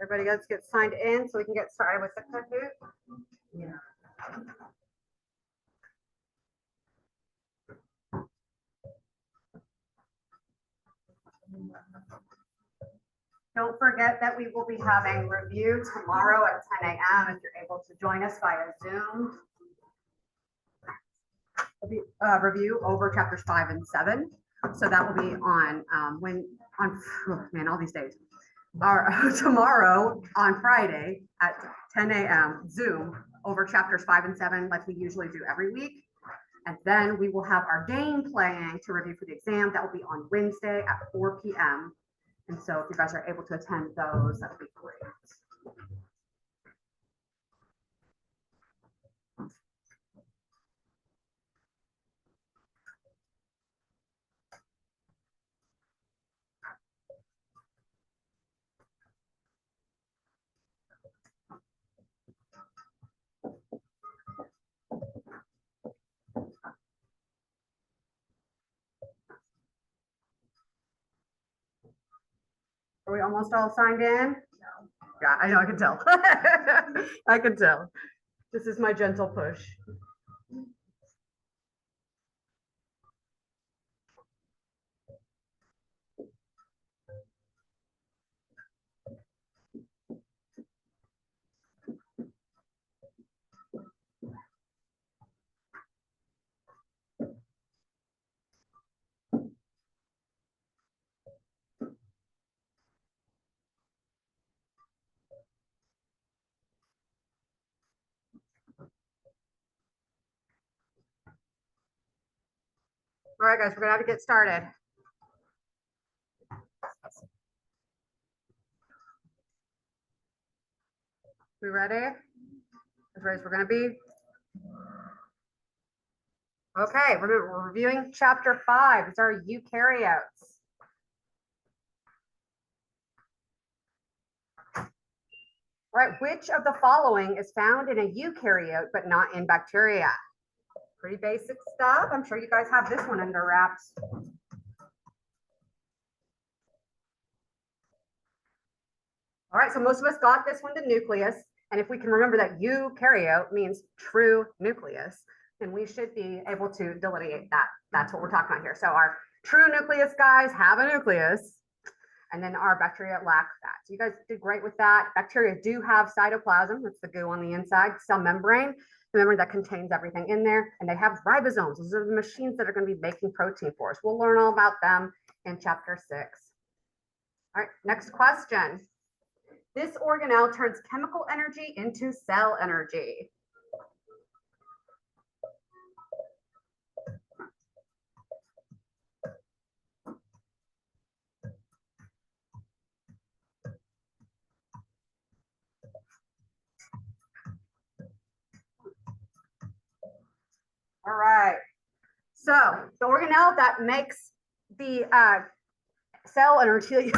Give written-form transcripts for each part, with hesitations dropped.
Everybody let's get signed in so we can get started with the Kahoot. Yeah. Don't forget that we will be having review tomorrow at 10 a.m. if you're able to join us via Zoom. Review over chapters 5 and 7. So that will be on all these days. Tomorrow on Friday at 10 a.m. Zoom over chapters 5 and 7 like we usually do every week. And then we will have our game playing to review for the exam. That will be on Wednesday at 4 p.m. And so if you guys are able to attend those, that would be great. Are we almost all signed in? No. Yeah, I know, I can tell. I can tell. This is my gentle push. All right, guys, we're gonna have to get started. We ready? As ready as we're gonna be? Okay, we're reviewing chapter 5. These are eukaryotes. All right, which of the following is found in a eukaryote but not in bacteria? Pretty basic stuff. I'm sure you guys have this one under wraps. All right, so most of us got this one, the nucleus. And if we can remember that eukaryote means true nucleus, then we should be able to delineate that. That's what we're talking about here. So our true nucleus guys have a nucleus, and then our bacteria lack that. So you guys did great with that. Bacteria do have cytoplasm. That's the goo on the inside, cell membrane, the membrane that contains everything in there. And they have ribosomes. Those are the machines that are going to be making protein for us. We'll learn all about them in chapter 6. All right, next question. This organelle turns chemical energy into cell energy. All right. So the organelle that makes the cell energy,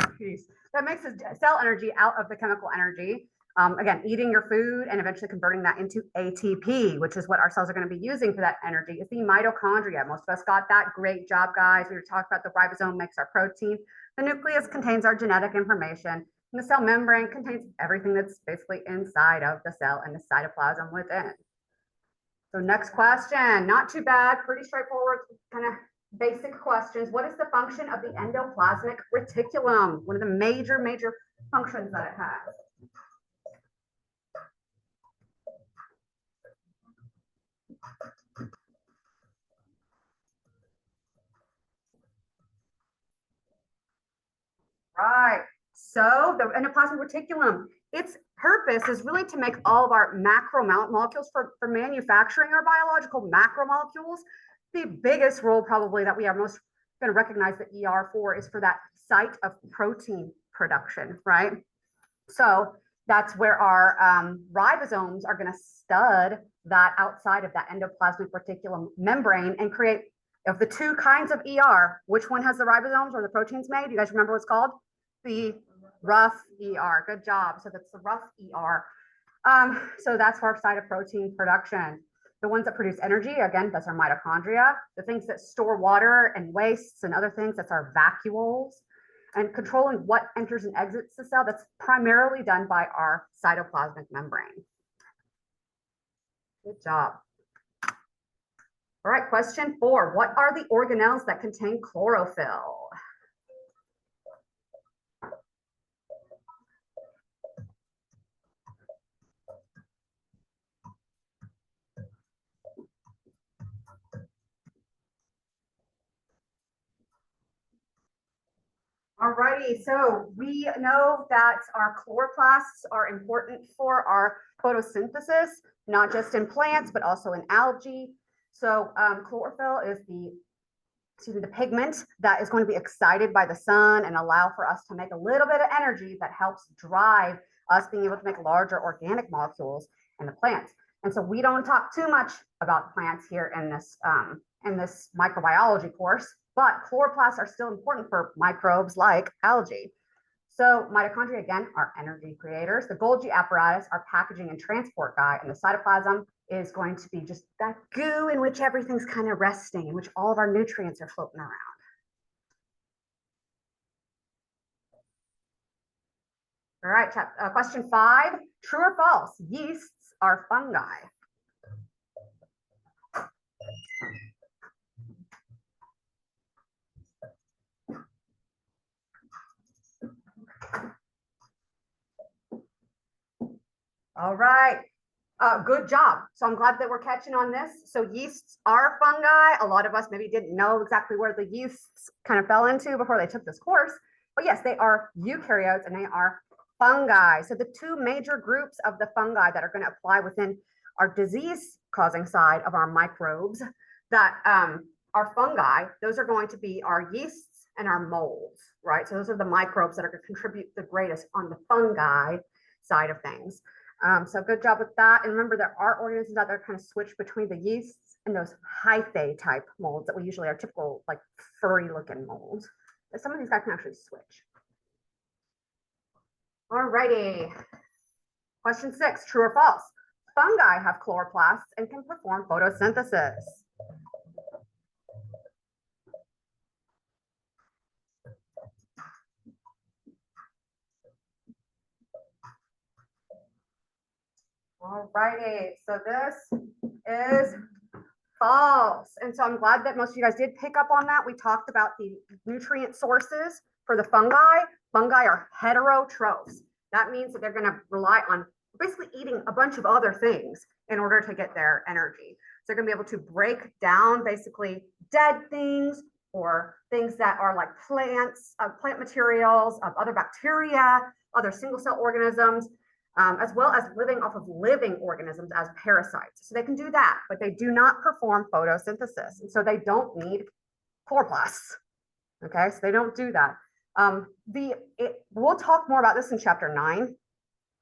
that makes the cell energy out of the chemical energy. Again, eating your food and eventually converting that into ATP, which is what our cells are going to be using for that energy, is the mitochondria. Most of us got that. Great job, guys. We were talking about the ribosome makes our protein. The nucleus contains our genetic information. And the cell membrane contains everything that's basically inside of the cell and the cytoplasm within. So next question, not too bad, pretty straightforward, kind of basic questions. What is the function of the endoplasmic reticulum? One of the major functions that it has. Right, so the endoplasmic reticulum, its purpose is really to make all of our macromolecules for manufacturing our biological macromolecules. The biggest role probably that we are most going to recognize the ER for is for that site of protein production, right? So that's where our ribosomes are going to stud that outside of that endoplasmic reticulum membrane and create, of the two kinds of ER, which one has the ribosomes or the proteins made? You guys remember what it's called? The rough ER. Good job. So that's the rough ER. So that's our site of protein production. The ones that produce energy, again, that's our mitochondria. The things that store water and wastes and other things, that's our vacuoles. And controlling what enters and exits the cell, that's primarily done by our cytoplasmic membrane. Good job. All right, question 4. What are the organelles that contain chlorophyll? All righty, so we know that our chloroplasts are important for our photosynthesis, not just in plants, but also in algae. So chlorophyll is the pigment that is going to be excited by the sun and allow for us to make a little bit of energy that helps drive us being able to make larger organic molecules in the plants. And so we don't talk too much about plants here in this microbiology course, but chloroplasts are still important for microbes like algae. So mitochondria, again, are energy creators. The Golgi apparatus, our packaging and transport guy, and the cytoplasm is going to be just that goo in which everything's kind of resting, in which all of our nutrients are floating around. All right, question 5, true or false? Yeasts are fungi. All right, good job. So I'm glad that we're catching on this. So yeasts are fungi. A lot of us maybe didn't know exactly where the yeasts kind of fell into before they took this course. But yes, they are eukaryotes and they are fungi. So the two major groups of the fungi that are going to apply within our disease-causing side of our microbes that are fungi, those are going to be our yeasts and our molds, right? So those are the microbes that are going to contribute the greatest on the fungi side of things. So good job with that. And remember, there are organisms out there kind of switch between the yeasts and those hyphae type molds that we usually are typical, like furry looking molds. But some of these guys can actually switch. All righty. Question 6, true or false? Fungi have chloroplasts and can perform photosynthesis. All righty, so this is false. And so I'm glad that most of you guys did pick up on that. We talked about the nutrient sources for the fungi. Fungi are heterotrophs. That means that they're going to rely on basically eating a bunch of other things in order to get their energy. So they're going to be able to break down basically dead things or things that are like plants, plant materials, of other bacteria, other single cell organisms, as well as living off of living organisms as parasites. So they can do that, but they do not perform photosynthesis. And so they don't need chloroplasts. Okay, so they don't do that. We'll talk more about this in chapter 9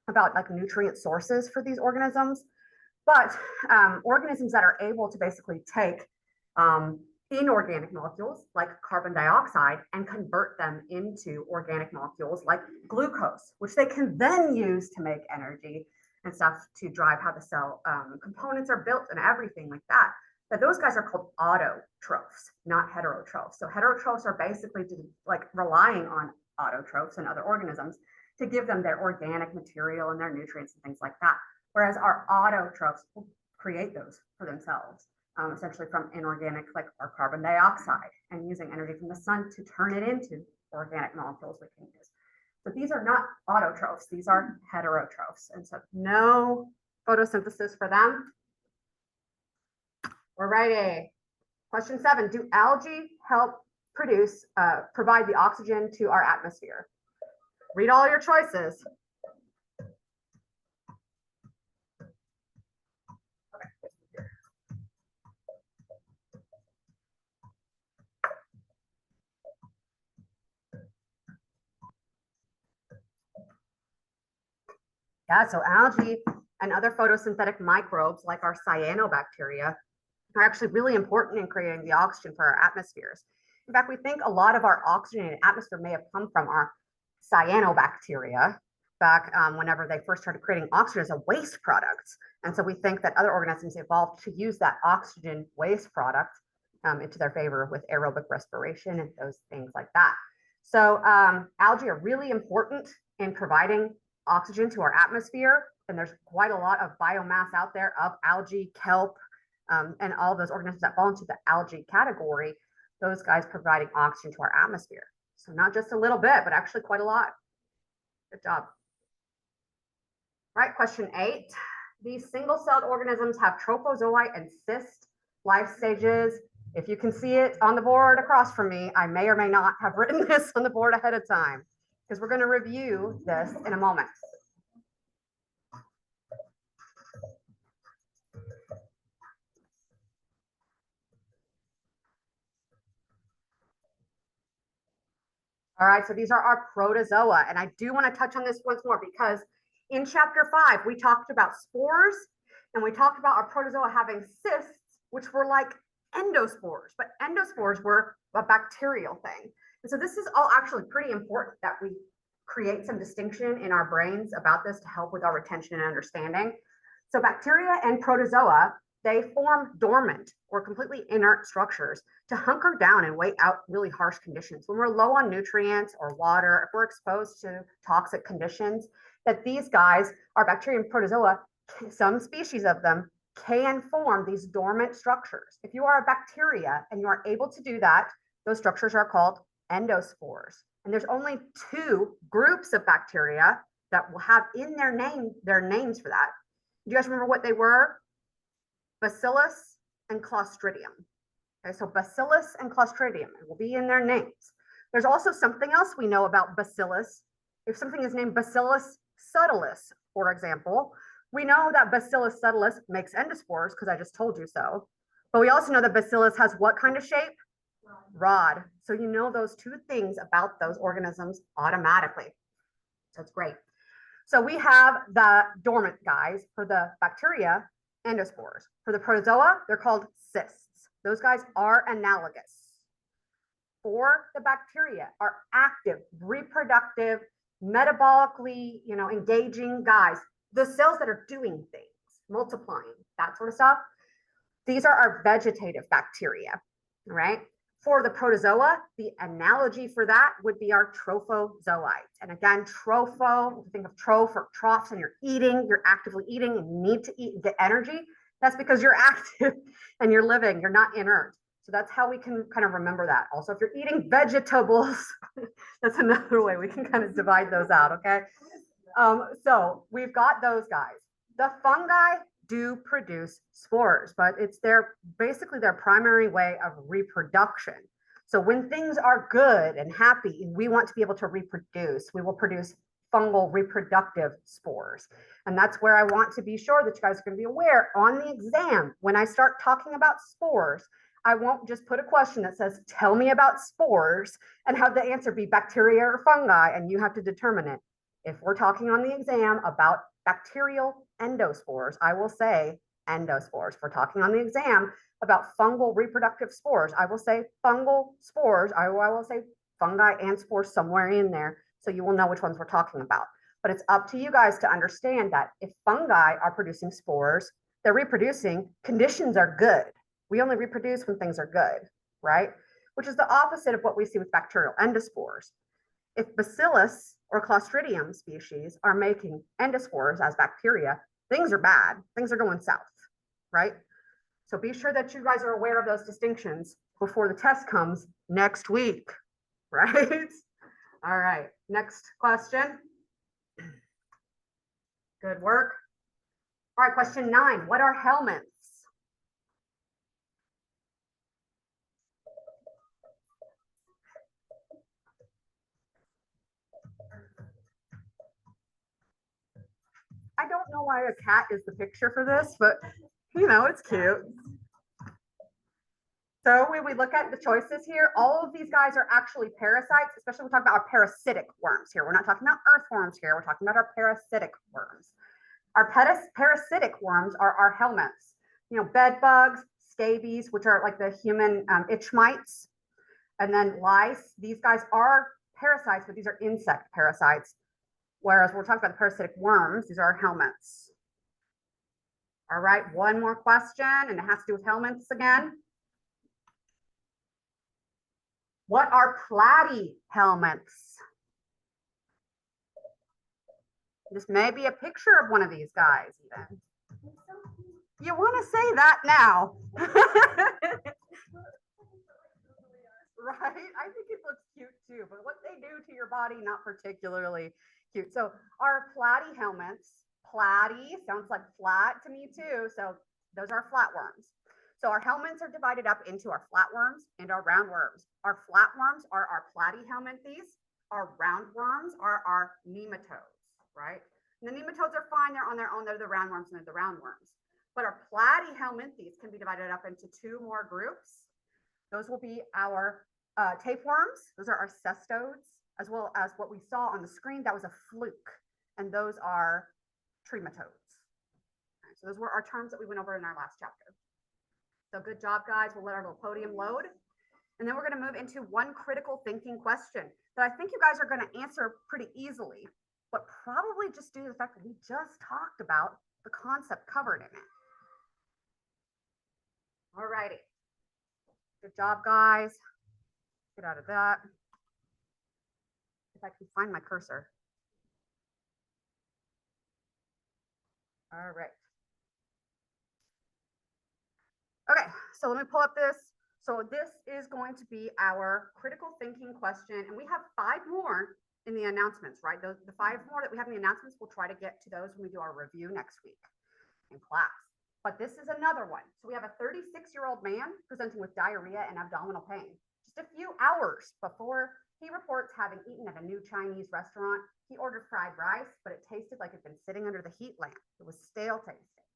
about like nutrient sources for these organisms, but organisms that are able to basically take inorganic molecules like carbon dioxide and convert them into organic molecules like glucose, which they can then use to make energy and stuff to drive how the cell components are built and everything like that. But those guys are called autotrophs, not heterotrophs. So heterotrophs are basically like relying on autotrophs and other organisms to give them their organic material and their nutrients and things like that. Whereas our autotrophs will create those for themselves. Essentially from inorganic, like our carbon dioxide, and using energy from the sun to turn it into organic molecules we can use. So these are not autotrophs, these are heterotrophs. And so no photosynthesis for them. All righty. Question 7, do algae help provide the oxygen to our atmosphere? Read all your choices. Yeah, so algae and other photosynthetic microbes like our cyanobacteria are actually really important in creating the oxygen for our atmospheres. In fact, we think a lot of our oxygen in the atmosphere may have come from our cyanobacteria back whenever they first started creating oxygen as a waste product. And so we think that other organisms evolved to use that oxygen waste product into their favor with aerobic respiration and those things like that. So algae are really important in providing oxygen to our atmosphere. And there's quite a lot of biomass out there of algae, kelp, and all those organisms that fall into the algae category. Those guys providing oxygen to our atmosphere. So not just a little bit, but actually quite a lot. Good job. All right, question 8. These single-celled organisms have trophozoite and cyst life stages. If you can see it on the board across from me, I may or may not have written this on the board ahead of time because we're going to review this in a moment. All right, so these are our protozoa, and I do want to touch on this once more because in chapter 5, we talked about spores and we talked about our protozoa having cysts, which were like endospores, but endospores were a bacterial thing. And so this is all actually pretty important that we create some distinction in our brains about this to help with our retention and understanding. So bacteria and protozoa, they form dormant or completely inert structures to hunker down and wait out really harsh conditions. When we're low on nutrients or water, if we're exposed to toxic conditions, that these guys, our bacteria and protozoa, some species of them can form these dormant structures. If you are a bacteria and you are able to do that, those structures are called endospores. And there's only 2 groups of bacteria that will have in their names for that. Do you guys remember what they were? Bacillus and Clostridium. Okay, so Bacillus and Clostridium will be in their names. There's also something else we know about Bacillus. If something is named Bacillus subtilis, for example, we know that Bacillus subtilis makes endospores because I just told you so. But we also know that Bacillus has what kind of shape? Rod. So you know those 2 things about those organisms automatically. So it's great. So we have the dormant guys for the bacteria, endospores. For the protozoa, they're called cysts. Those guys are analogous. For the bacteria, are active, reproductive, metabolically, engaging guys. The cells that are doing things, multiplying, that sort of stuff. These are our vegetative bacteria, right? For the protozoa, the analogy for that would be our trophozoites. And again, tropho, think of troph or troughs, and you're eating, you're actively eating and need to eat and get energy. That's because you're active and you're living, you're not inert. So that's how we can kind of remember that. Also, if you're eating vegetables, that's another way we can kind of divide those out, okay? So we've got those guys. The fungi do produce spores, but it's basically their primary way of reproduction. So when things are good and happy, we want to be able to reproduce. We will produce fungal reproductive spores. And that's where I want to be sure that you guys are going to be aware on the exam. When I start talking about spores, I won't just put a question that says, tell me about spores, and have the answer be bacteria or fungi, and you have to determine it. If we're talking on the exam about bacterial endospores, I will say endospores. If we're talking on the exam about fungal reproductive spores, I will say fungal spores. I will say fungi and spores somewhere in there, so you will know which ones we're talking about. But it's up to you guys to understand that if fungi are producing spores, they're reproducing, conditions are good. We only reproduce when things are good, right? Which is the opposite of what we see with bacterial endospores. If Bacillus or Clostridium species are making endospores as bacteria, things are bad. Things are going south, right? So be sure that you guys are aware of those distinctions before the test comes next week, right? All right, next question. Good work. All right, question 9. What are helminths? I don't know why a cat is the picture for this, but it's cute. So when we look at the choices here, all of these guys are actually parasites, especially we're talking about our parasitic worms here. We're not talking about earthworms here. We're talking about our parasitic worms. Our parasitic worms are our helminths. Bed bugs, scabies, which are like the human itch mites, and then lice. These guys are parasites, but these are insect parasites. Whereas we're talking about the parasitic worms, these are helminths. All right, one more question, and it has to do with helminths again. What are platyhelminths? This may be a picture of one of these guys even. You want to say that now. Right? I think it looks cute too, but what they do to your body, not particularly cute. So our platyhelminths, platy sounds like flat to me too. So those are flatworms. So our helminths are divided up into our flatworms and our roundworms. Our flatworms are our platyhelminthes. Our roundworms are our nematodes, right? And the nematodes are fine. They're on their own. They're the roundworms and they're the roundworms. But our platyhelminthes can be divided up into two more groups. Those will be our tapeworms. Those are our cestodes, as well as what we saw on the screen. That was a fluke. And those are trematodes. Okay, so those were our terms that we went over in our last chapter. So good job, guys. We'll let our little podium load. And then we're going to move into one critical thinking question that I think you guys are going to answer pretty easily, but probably just due to the fact that we just talked about the concept covered in it. All righty. Good job, guys. Get out of that. If I can find my cursor. All right. Okay, so let me pull up this. So this is going to be our critical thinking question. And we have 5 more in the announcements, right? The 5 more that we have in the announcements, we'll try to get to those when we do our review next week in class. But this is another one. So we have a 36-year-old man presenting with diarrhea and abdominal pain. Just a few hours before he reports having eaten at a new Chinese restaurant, he ordered fried rice, but it tasted like it had been sitting under the heat lamp. It was stale tasting.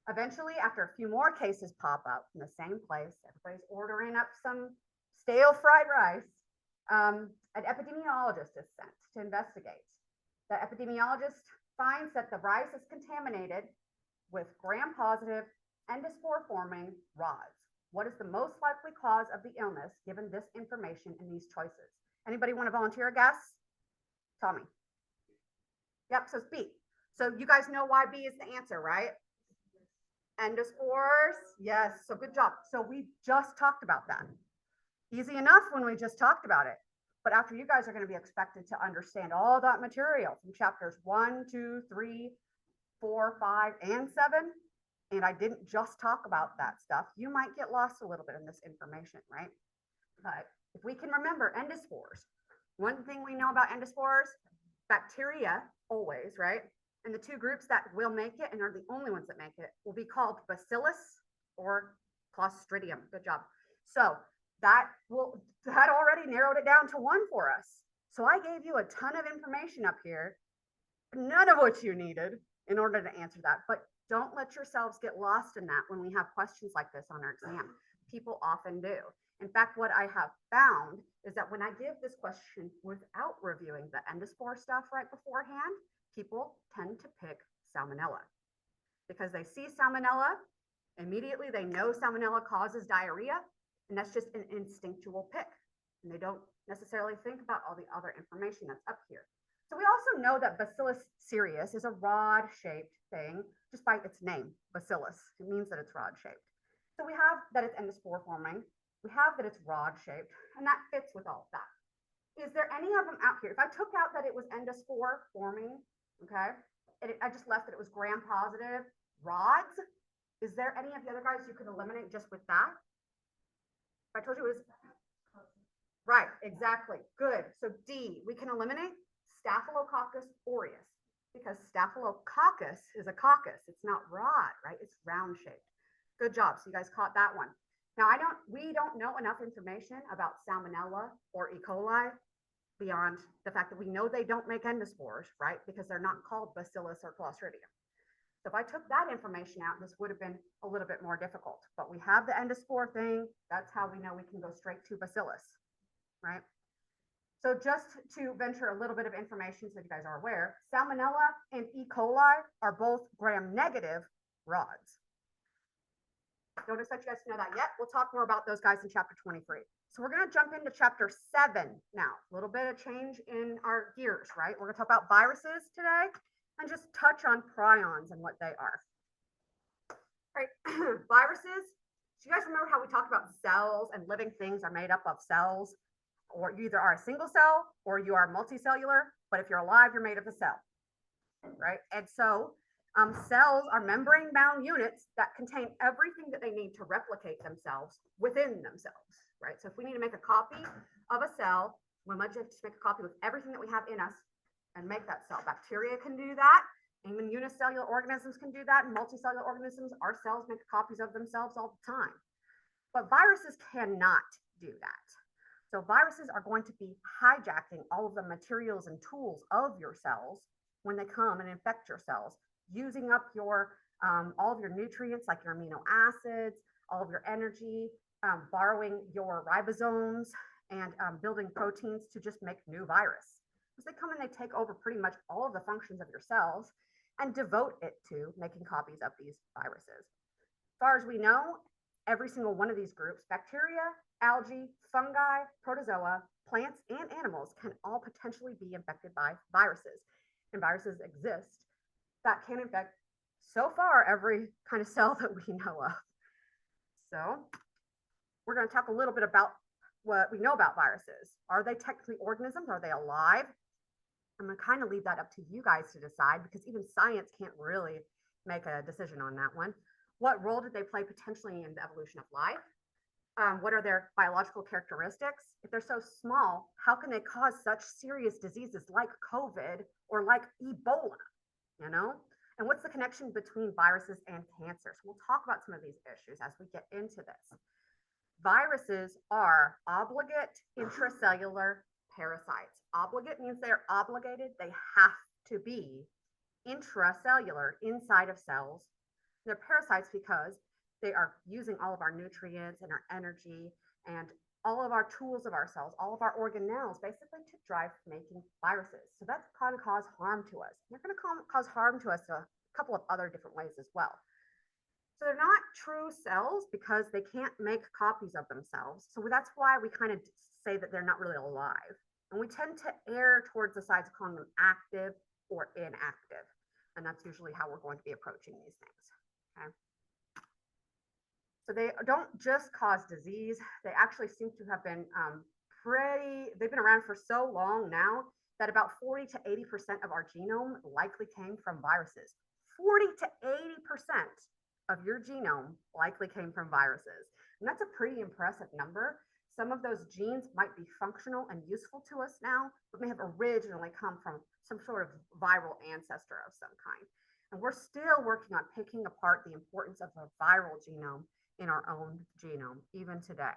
Eventually, after a few more cases pop up in the same place, everybody's ordering up some stale fried rice. An epidemiologist is sent to investigate. The epidemiologist finds that the rice is contaminated with gram-positive endospore-forming rods. What is the most likely cause of the illness given this information in these choices? Anybody want to volunteer a guess? Tommy. Yep, so it's B. So you guys know why B is the answer, right? Endospores. Yes, so good job. So we just talked about that. Easy enough when we just talked about it. But after you guys are going to be expected to understand all that material from chapters 1, 2, 3, 4, 5, and 7, and I didn't just talk about that stuff, you might get lost a little bit in this information, right? But if we can remember endospores, one thing we know about endospores, bacteria always, right? And the 2 groups that will make it and are the only ones that make it will be called bacillus or clostridium. Good job. So that already narrowed it down to 1 for us. So I gave you a ton of information up here, none of which you needed in order to answer that. But don't let yourselves get lost in that when we have questions like this on our exam. People often do. In fact, what I have found is that when I give this question without reviewing the endospore stuff right beforehand, people tend to pick salmonella because they see salmonella, immediately they know salmonella causes diarrhea, and that's just an instinctual pick. And they don't necessarily think about all the other information that's up here. So we also know that Bacillus cereus is a rod-shaped thing just by its name, bacillus. It means that it's rod-shaped. So we have that it's endospore forming. We have that it's rod-shaped, and that fits with all of that. Is there any of them out here? If I took out that it was endospore forming, okay, I just left that it was gram-positive rods, is there any of the other guys you could eliminate just with that? If I told you it was, right, exactly, good. So D, we can eliminate Staphylococcus aureus because Staphylococcus is a coccus. It's not rod, right? It's round shaped. Good job. So you guys caught that one. Now we don't know enough information about Salmonella or E. coli beyond the fact that we know they don't make endospores, right? Because they're not called Bacillus or Clostridium. So if I took that information out, this would have been a little bit more difficult. But we have the endospore thing. That's how we know we can go straight to Bacillus, right? So just to venture a little bit of information so you guys are aware, Salmonella and E. coli are both gram-negative rods. Don't expect you guys to know that yet. We'll talk more about those guys in chapter 23. So we're going to jump into chapter 7 now. A little bit of change in our gears, right? We're going to talk about viruses today and just touch on prions and what they are. All right, viruses. Do you guys remember how we talked about cells and living things are made up of cells? or you either are a single cell or you are multicellular, but if you're alive, you're made of a cell, right? And so cells are membrane bound units that contain everything that they need to replicate themselves within themselves, right? So if we need to make a copy of a cell, we might just make a copy with everything that we have in us and make that cell. Bacteria can do that. Even unicellular organisms can do that. And multicellular organisms, our cells make copies of themselves all the time. But viruses cannot do that. So viruses are going to be hijacking all of the materials and tools of your cells when they come and infect your cells, using up your all of your nutrients like your amino acids, all of your energy, borrowing your ribosomes and building proteins to just make new virus. Because they come and they take over pretty much all of the functions of your cells and devote it to making copies of these viruses. As far as we know, every single one of these groups, bacteria, algae, fungi, protozoa, plants, and animals can all potentially be infected by viruses. And viruses exist that can infect, so far, every kind of cell that we know of. So we're going to talk a little bit about what we know about viruses. Are they technically organisms? Are they alive? I'm going to kind of leave that up to you guys to decide, because even science can't really make a decision on that one. What role did they play potentially in the evolution of life? What are their biological characteristics? If they're so small, how can they cause such serious diseases like COVID or like Ebola, you know? And what's the connection between viruses and cancer? So we'll talk about some of these issues as we get into this. Viruses are obligate intracellular parasites. Obligate means they're obligated. They have to be intracellular, inside of cells. They're parasites because they are using all of our nutrients and our energy and all of our tools of our cells, all of our organelles, basically to drive making viruses. So that's going to cause harm to us. They're going to cause harm to us a couple of other different ways as well. So they're not true cells because they can't make copies of themselves. So that's why we kind of say that they're not really alive. And we tend to err towards the sides of calling them active or inactive. And that's usually how we're going to be approaching these things. Okay. So they don't just cause disease. They actually seem to have been they've been around for so long now that about 40 to 80% of our genome likely came from viruses. 40 to 80% of your genome likely came from viruses. And that's a pretty impressive number. Some of those genes might be functional and useful to us now, but may have originally come from some sort of viral ancestor of some kind. And we're still working on picking apart the importance of the viral genome in our own genome, even today.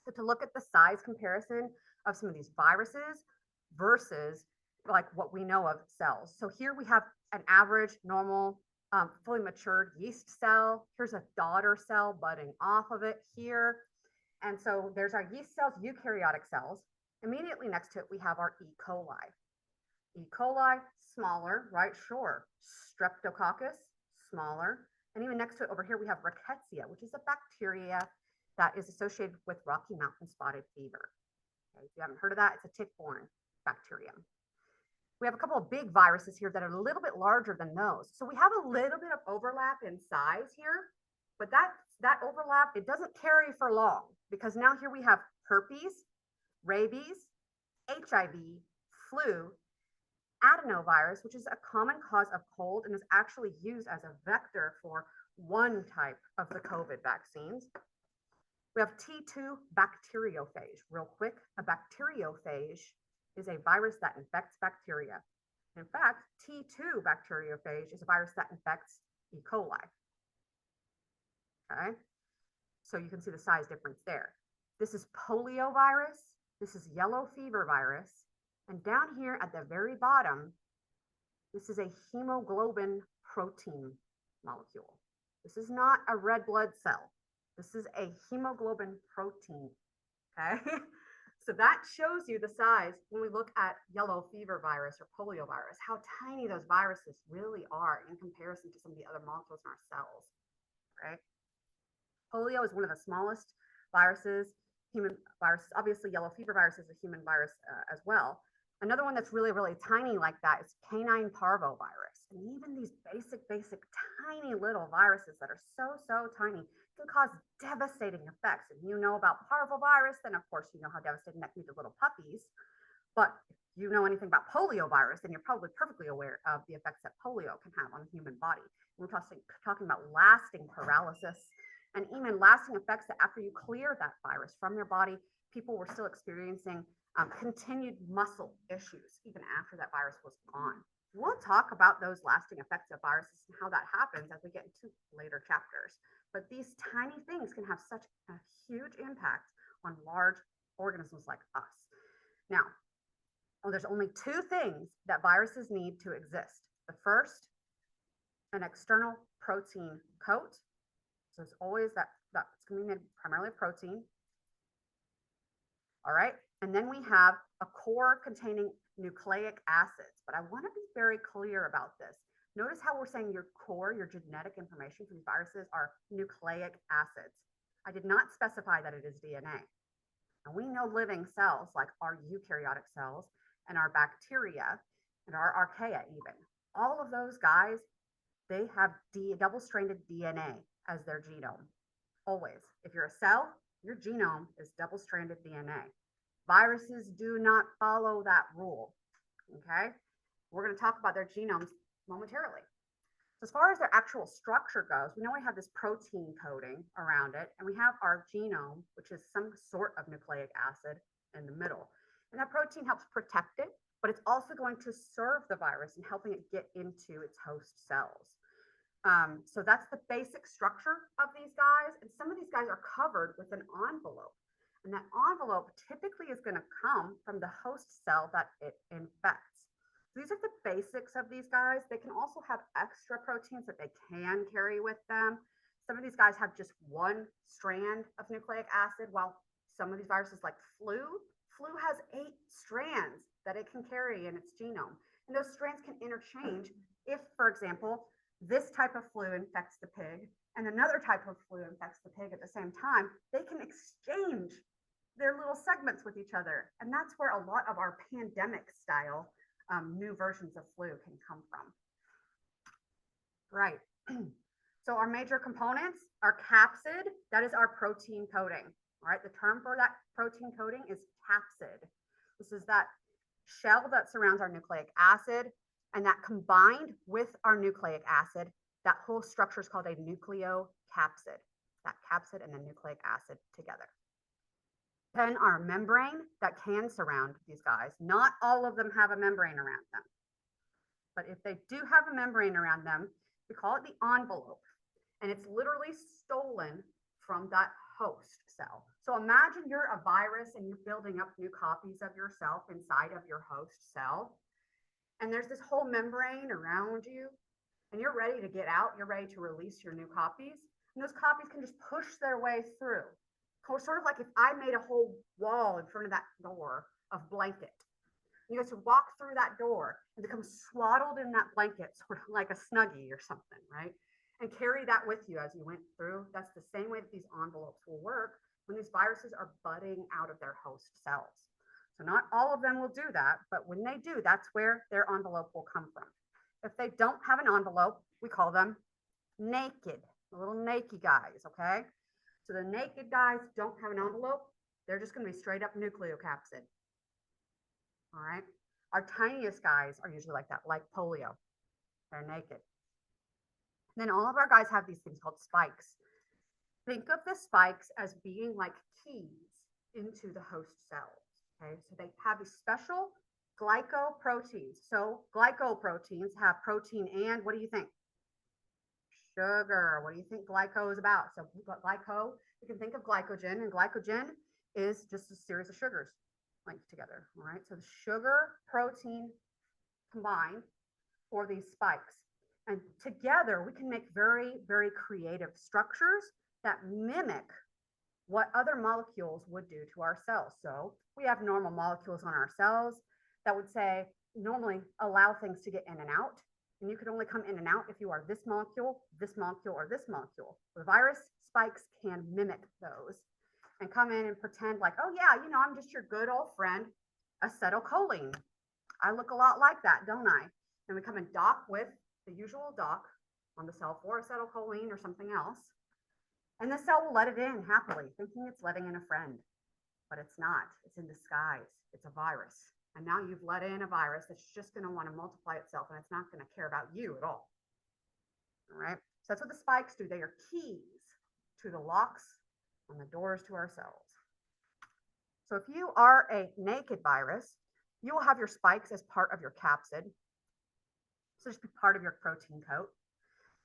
So to look at the size comparison of some of these viruses versus like what we know of cells. So here we have an average, normal, fully matured yeast cell. Here's a daughter cell budding off of it here. And so there's our yeast cells, eukaryotic cells. Immediately next to it, we have our E. coli. E. coli, smaller, right? Sure. Streptococcus, smaller. And even next to it over here, we have rickettsia, which is a bacteria that is associated with Rocky Mountain spotted fever. Okay, if you haven't heard of that, it's a tick-borne bacterium. We have a couple of big viruses here that are a little bit larger than those. So we have a little bit of overlap in size here, but that overlap, it doesn't carry for long, because now here we have herpes, rabies, HIV, flu, adenovirus, which is a common cause of cold and is actually used as a vector for one type of the COVID vaccines. We have T2 bacteriophage. Real quick, a bacteriophage is a virus that infects bacteria. In fact, T2 bacteriophage is a virus that infects E. coli. Okay, so you can see the size difference there. This is poliovirus. This is yellow fever virus. And down here at the very bottom, this is a hemoglobin protein molecule. This is not a red blood cell. This is a hemoglobin protein, okay? So that shows you the size when we look at yellow fever virus or poliovirus, how tiny those viruses really are in comparison to some of the other molecules in our cells, right? Polio is one of the smallest viruses, human viruses. Obviously, yellow fever virus is a human virus as well. Another one that's really, really tiny like that is canine parvovirus. And even these basic, tiny little viruses that are so, so tiny can cause devastating effects. And you know about parvovirus, then of course you know how devastating that can be to little puppies. But if you know anything about polio virus, then you're probably perfectly aware of the effects that polio can have on the human body. We're talking about lasting paralysis and even lasting effects that after you clear that virus from your body, people were still experiencing continued muscle issues even after that virus was gone. We'll talk about those lasting effects of viruses and how that happens as we get into later chapters. But these tiny things can have such a huge impact on large organisms like us. Now, there's only two things that viruses need to exist. The first, an external protein coat. So it's always that's going to be made primarily of protein. All right. And then we have a core containing nucleic acids. But I want to be very clear about this. Notice how we're saying your core, your genetic information for these viruses are nucleic acids. I did not specify that it is DNA. And we know living cells like our eukaryotic cells and our bacteria and our archaea even. All of those guys, they have double-stranded DNA as their genome. Always. If you're a cell, your genome is double-stranded DNA. Viruses do not follow that rule, okay? We're going to talk about their genomes momentarily. So as far as their actual structure goes, we know we have this protein coating around it, and we have our genome, which is some sort of nucleic acid in the middle. And that protein helps protect it, but it's also going to serve the virus in helping it get into its host cells. So that's the basic structure of these guys. And some of these guys are covered with an envelope. And that envelope typically is going to come from the host cell that it infects. So these are the basics of these guys. They can also have extra proteins that they can carry with them. Some of these guys have just one strand of nucleic acid, while some of these viruses like flu has 8 strands that it can carry in its genome. And those strands can interchange if, for example, this type of flu infects the pig and another type of flu infects the pig at the same time, they can exchange their little segments with each other. And that's where a lot of our pandemic style new versions of flu can come from. Right. So our major components are capsid, that is our protein coating. All right, the term for that protein coating is capsid. This is that shell that surrounds our nucleic acid, and that combined with our nucleic acid, that whole structure is called a nucleocapsid. That capsid and the nucleic acid together. Then our membrane that can surround these guys. Not all of them have a membrane around them. But if they do have a membrane around them, we call it the envelope. And it's literally stolen from that host cell. So imagine you're a virus and you're building up new copies of yourself inside of your host cell. And there's this whole membrane around you. And you're ready to get out. You're ready to release your new copies. And those copies can just push their way through. Sort of like if I made a whole wall in front of that door of blanket. You guys would walk through that door and become swaddled in that blanket, sort of like a Snuggie or something, right? And carry that with you as you went through. That's the same way that these envelopes will work when these viruses are budding out of their host cells. So not all of them will do that, but when they do, that's where their envelope will come from. If they don't have an envelope, we call them naked, the little naked guys, okay? So the naked guys don't have an envelope. They're just going to be straight up nucleocapsid. All right. Our tiniest guys are usually like that, like polio. They're naked. And then all of our guys have these things called spikes. Think of the spikes as being like keys into the host cells. Okay. So they have these special glycoproteins. So glycoproteins have protein and what do you think? Sugar. What do you think glyco is about? So glyco, you can think of glycogen, and glycogen is just a series of sugars linked together. All right. So the sugar protein combined for these spikes. And together we can make very, very creative structures that mimic what other molecules would do to our cells. So we have normal molecules on our cells that would say normally allow things to get in and out. And you could only come in and out if you are this molecule, or this molecule. The virus spikes can mimic those and come in and pretend like, oh yeah, I'm just your good old friend, acetylcholine. I look a lot like that, don't I? And we come and dock with the usual dock on the cell for acetylcholine or something else. And the cell will let it in happily, thinking it's letting in a friend, but it's not. It's in disguise. It's a virus. And now you've let in a virus that's just going to want to multiply itself, and it's not going to care about you at all. All right. So that's what the spikes do. They are keys to the locks on the doors to our cells. So if you are a naked virus, you will have your spikes as part of your capsid. So just be part of your protein coat.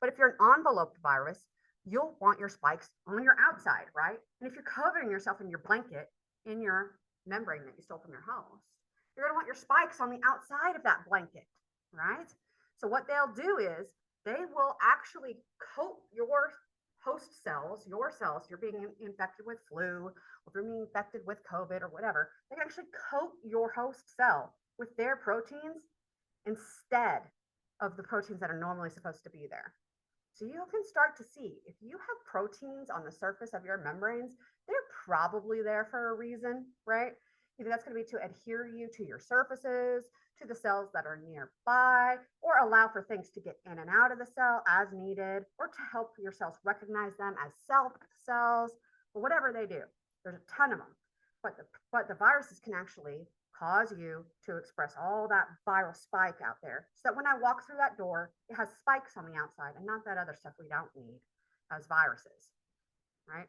But if you're an enveloped virus, you'll want your spikes on your outside, right? And if you're covering yourself in your blanket, in your membrane that you stole from your host, you're going to want your spikes on the outside of that blanket, right? So what they'll do is they will actually coat your host cells, your cells, you're being infected with flu, or if you're being infected with COVID or whatever, they can actually coat your host cell with their proteins instead of the proteins that are normally supposed to be there. So you can start to see if you have proteins on the surface of your membranes, they're probably there for a reason, right? Either that's going to be to adhere you to your surfaces, to the cells that are nearby, or allow for things to get in and out of the cell as needed, or to help your cells recognize them as self cells, or whatever they do. There's a ton of them. But the viruses can actually cause you to express all that viral spike out there, so that when I walk through that door, it has spikes on the outside and not that other stuff we don't need as viruses, right?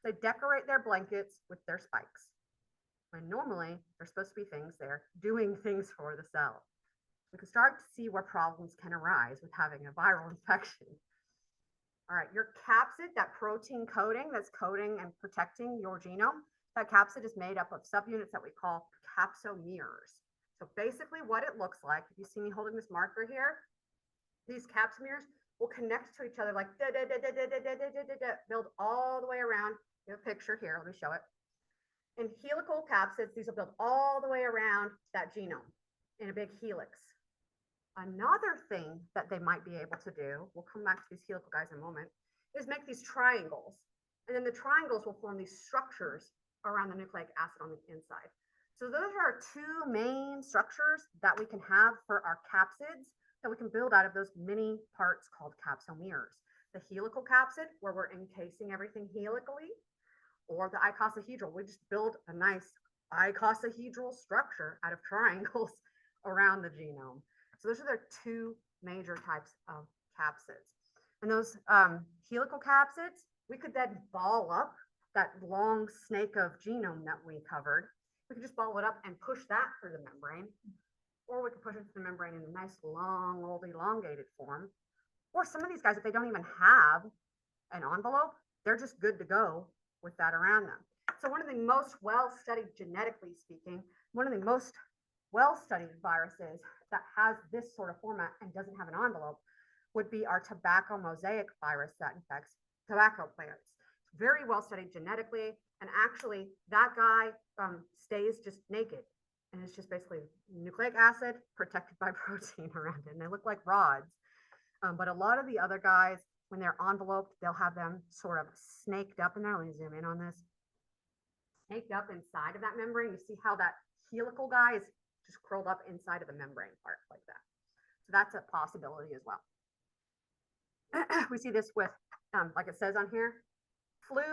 They decorate their blankets with their spikes, when normally there's supposed to be things there doing things for the cell. We can start to see where problems can arise with having a viral infection. All right, your capsid, that protein coating that's coating and protecting your genome, that capsid is made up of subunits that we call capsomeres. So basically what it looks like, if you see me holding this marker here, these capsomeres will connect to each other like build all the way around. You have a picture here, let me show it. In helical capsids, these will build all the way around that genome in a big helix. Another thing that they might be able to do, we'll come back to these helical guys in a moment, is make these triangles. And then the triangles will form these structures around the nucleic acid on the inside. So those are our two main structures that we can have for our capsids that we can build out of those mini parts called capsomeres. The helical capsid, where we're encasing everything helically, or the icosahedral, we just build a nice icosahedral structure out of triangles around the genome. So those are the two major types of capsids. And those helical capsids, we could then ball up that long snake of genome that we covered. We could just ball it up and push that through the membrane, or we could push it through the membrane in a nice long, old elongated form. Or some of these guys, if they don't even have an envelope, they're just good to go with that around them. So one of the most well-studied, genetically speaking, one of the most well-studied viruses that has this sort of format and doesn't have an envelope would be our tobacco mosaic virus that infects tobacco plants. Very well studied genetically, and actually that guy stays just naked, and it's just basically nucleic acid protected by protein around it, and they look like rods. But a lot of the other guys, when they're enveloped, they'll have them sort of snaked up in there. Let me zoom in on this. Snaked up inside of that membrane. You see how that helical guy is just curled up inside of the membrane part like that. So that's a possibility as well. We see this with, like it says on here, flu,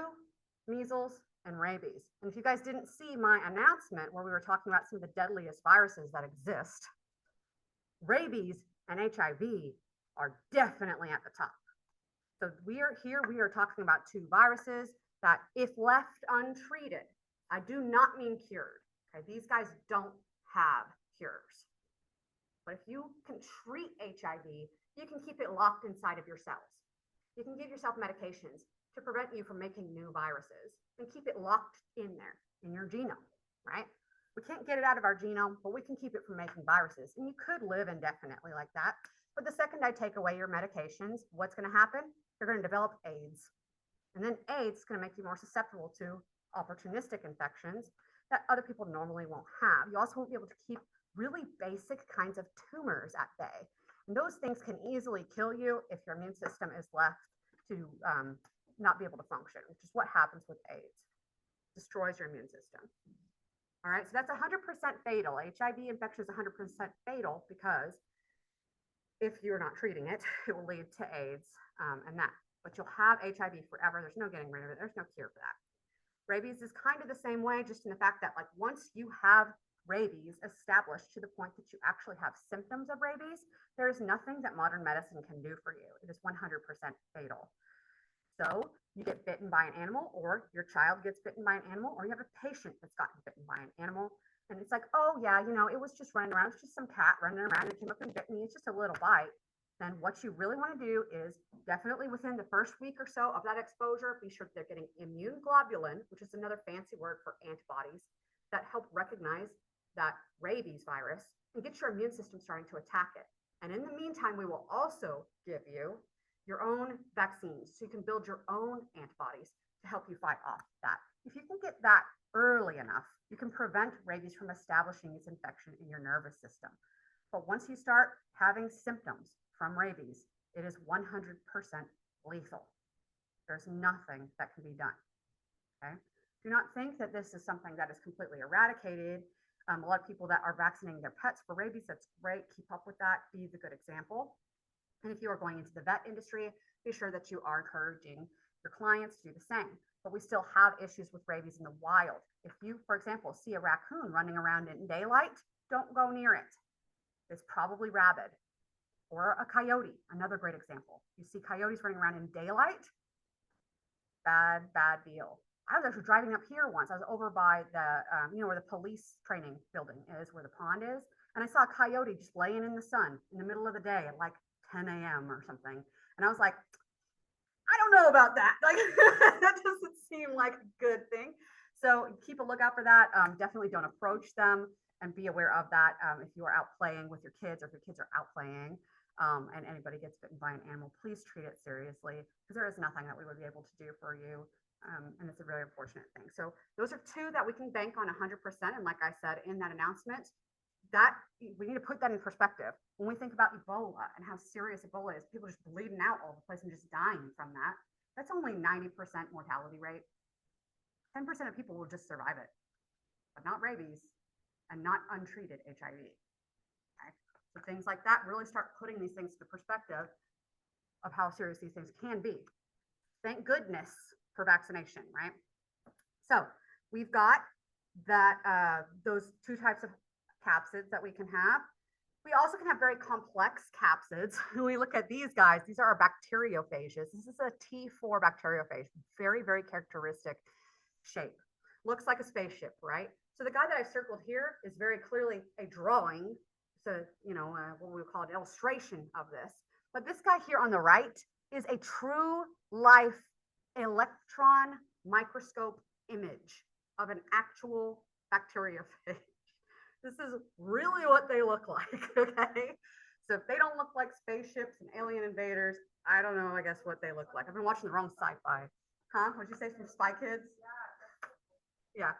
measles, and rabies. And if you guys didn't see my announcement where we were talking about some of the deadliest viruses that exist, rabies and HIV are definitely at the top. So we are talking about two viruses that, if left untreated, I do not mean cured. Okay, these guys don't have cures. But if you can treat HIV, you can keep it locked inside of your cells. You can give yourself medications to prevent you from making new viruses and keep it locked in there in your genome, right? We can't get it out of our genome, but we can keep it from making viruses. And you could live indefinitely like that. But the second I take away your medications, what's going to happen? You're going to develop AIDS. And then AIDS is going to make you more susceptible to opportunistic infections that other people normally won't have. You also won't be able to keep really basic kinds of tumors at bay. And those things can easily kill you if your immune system is left to not be able to function, which is what happens with AIDS. Destroys your immune system. All right, so that's 100% fatal. HIV infection is 100% fatal because if you're not treating it, it will lead to AIDS and that. But you'll have HIV forever. There's no getting rid of it. There's no cure for that. Rabies is kind of the same way, just in the fact that like once you have rabies established to the point that you actually have symptoms of rabies, there is nothing that modern medicine can do for you. It is 100% fatal. So you get bitten by an animal, or your child gets bitten by an animal, or you have a patient that's gotten bitten by an animal. And it's like, oh yeah, you know, it was just running around. It's just some cat running around and came up and bit me. It's just a little bite. Then what you really want to do is definitely within the first week or so of that exposure, be sure that they're getting immune globulin, which is another fancy word for antibodies that help recognize that rabies virus and get your immune system starting to attack it. And in the meantime, we will also give you your own vaccines so you can build your own antibodies to help you fight off that. If you can get that early enough, you can prevent rabies from establishing its infection in your nervous system. But once you start having symptoms from rabies, it is 100% lethal. There's nothing that can be done. Okay? Do not think that this is something that is completely eradicated. A lot of people that are vaccinating their pets for rabies, that's great. Keep up with that. Be the good example. And if you are going into the vet industry, be sure that you are encouraging your clients to do the same. But we still have issues with rabies in the wild. If you, for example, see a raccoon running around in daylight, don't go near it. It's probably rabid. Or a coyote, another great example. You see coyotes running around in daylight, bad deal. I was actually driving up here once. I was over by the, where the police training building is, where the pond is. And I saw a coyote just laying in the sun in the middle of the day at like 10 a.m. or something. And I was like, I don't know about that. Like, that doesn't seem like a good thing. So keep a lookout for that. Definitely don't approach them and be aware of that if you are out playing with your kids or if your kids are out playing. And anybody gets bitten by an animal, please treat it seriously because there is nothing that we would be able to do for you. And it's a very unfortunate thing. So those are two that we can bank on 100%. And like I said in that announcement, that we need to put that in perspective. When we think about Ebola and how serious Ebola is, people just bleeding out all the place and just dying from that. That's only 90% mortality rate. 10% of people will just survive it, but not rabies and not untreated HIV. Okay? So things like that really start putting these things into perspective of how serious these things can be. Thank goodness for vaccination, right? So we've got that those two types of capsids that we can have. We also can have very complex capsids. We look at these guys. These are our bacteriophages. This is a T4 bacteriophage, very, very characteristic shape. Looks like a spaceship, right? So the guy that I've circled here is very clearly a drawing. So, what we would call an illustration of this. But this guy here on the right is a true life electron microscope image of an actual bacteriophage. This is really what they look like, okay? So if they don't look like spaceships and alien invaders, I don't know, I guess, what they look like. I've been watching the wrong sci-fi. Huh? What'd you say, from Spy Kids? Yeah.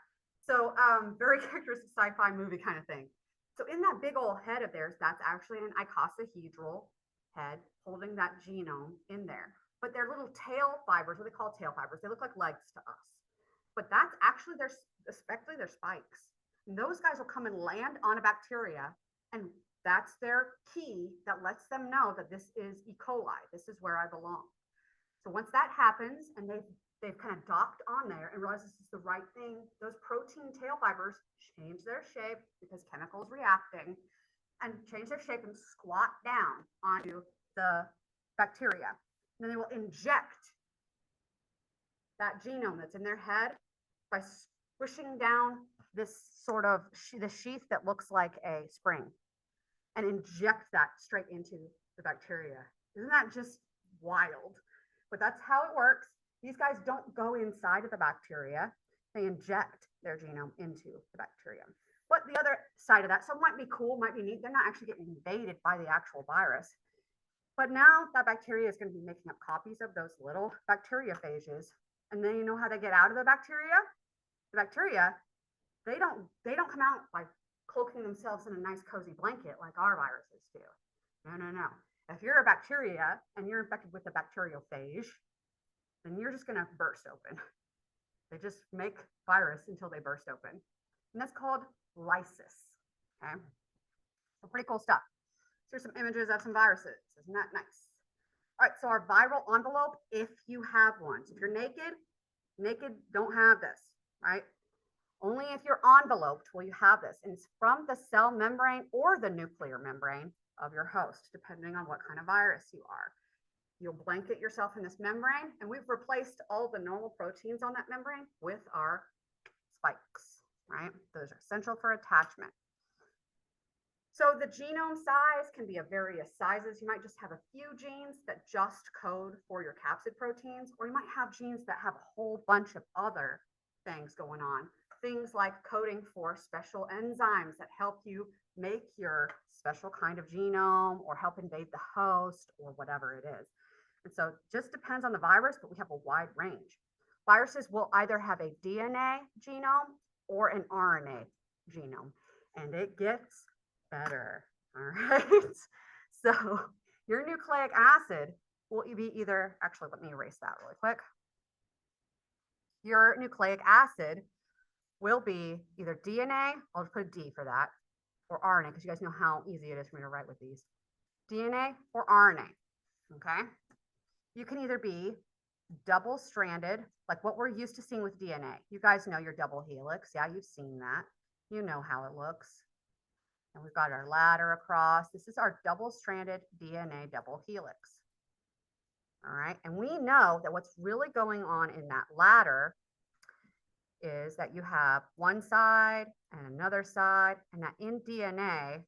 So very characteristic sci-fi movie kind of thing. So in that big old head of theirs, that's actually an icosahedral head holding that genome in there. But they're little tail fibers, what they call tail fibers. They look like legs to us. But that's actually especially their spikes. And those guys will come and land on a bacteria, and that's their key that lets them know that this is E. coli. This is where I belong. So once that happens and they've kind of docked on there and realize this is the right thing, those protein tail fibers change their shape because chemicals reacting and change their shape and squat down onto the bacteria. And then they will inject that genome that's in their head by squishing down this sort of the sheath that looks like a spring and inject that straight into the bacteria. Isn't that just wild? But that's how it works. These guys don't go inside of the bacteria. They inject their genome into the bacteria. But the other side of that, so it might be cool, might be neat. They're not actually getting invaded by the actual virus. But now that bacteria is going to be making up copies of those little bacteriophages. And then you know how they get out of the bacteria? The bacteria, they don't come out by cloaking themselves in a nice cozy blanket like our viruses do. No. If you're a bacteria and you're infected with a bacteriophage, then you're just going to burst open. They just make virus until they burst open. and that's called lysis. Okay, so pretty cool stuff. Here's some images of some viruses. Isn't that nice? All right, so our viral envelope, if you have one. So if you're naked, don't have this, right? Only if you're enveloped will you have this. And it's from the cell membrane or the nuclear membrane of your host, depending on what kind of virus you are. You'll blanket yourself in this membrane, and we've replaced all the normal proteins on that membrane with our spikes, right? Those are essential for attachment. So the genome size can be of various sizes. You might just have a few genes that just code for your capsid proteins, or you might have genes that have a whole bunch of other things going on. Things like coding for special enzymes that help you make your special kind of genome or help invade the host or whatever it is. And so it just depends on the virus, but we have a wide range. Viruses will either have a DNA genome or an RNA genome, and it gets better. All right. So your nucleic acid will be either, actually, let me erase that really quick. Your nucleic acid will be either DNA, I'll just put a D for that, or RNA, because you guys know how easy it is for me to write with these. DNA or RNA, okay? You can either be double-stranded, like what we're used to seeing with DNA. You guys know your double helix. Yeah, you've seen that. You know how it looks. And we've got our ladder across. This is our double-stranded DNA double helix. All right, and we know that what's really going on in that ladder is that you have one side and another side, and that in DNA,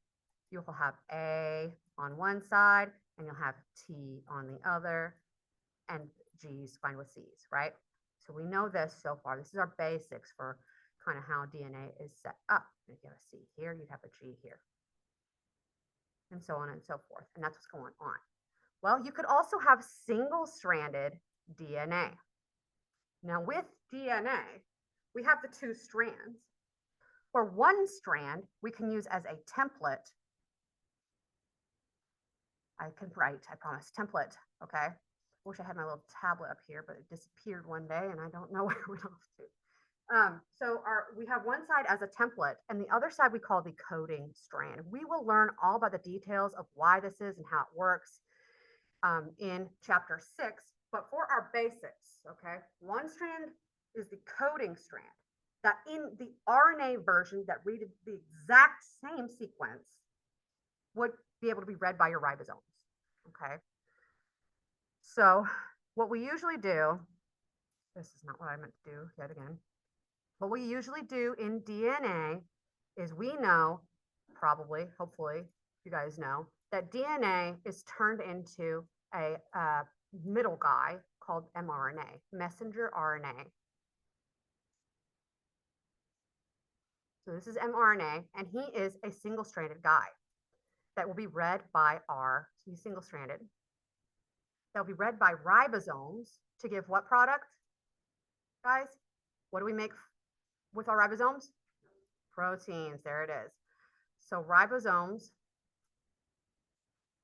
you will have A on one side, and you'll have T on the other, and G's combined with C's, right? So we know this so far. This is our basics for kind of how DNA is set up. If you have a C here, you'd have a G here, and so on and so forth. And that's what's going on. Well, you could also have single-stranded DNA. Now with DNA, we have the two strands. For one strand, we can use as a template. I can write, I promise, template, okay? Wish I had my little tablet up here, but it disappeared one day and I don't know where it went off to. So we have one side as a template and the other side we call the coding strand. We will learn all about the details of why this is and how it works in chapter 6, but for our basics, okay, one strand is the coding strand that in the RNA version that read the exact same sequence would be able to be read by your ribosomes, okay? So what we usually do, this is not what I meant to do yet again. What we usually do in DNA is we know, probably, hopefully, you guys know, that DNA is turned into a middle guy called mRNA, messenger RNA. So this is mRNA, and he is a single-stranded guy that will be read by our, so he's single-stranded, that will be read by ribosomes to give what product, guys? What do we make with our ribosomes? Proteins, there it is. So ribosomes,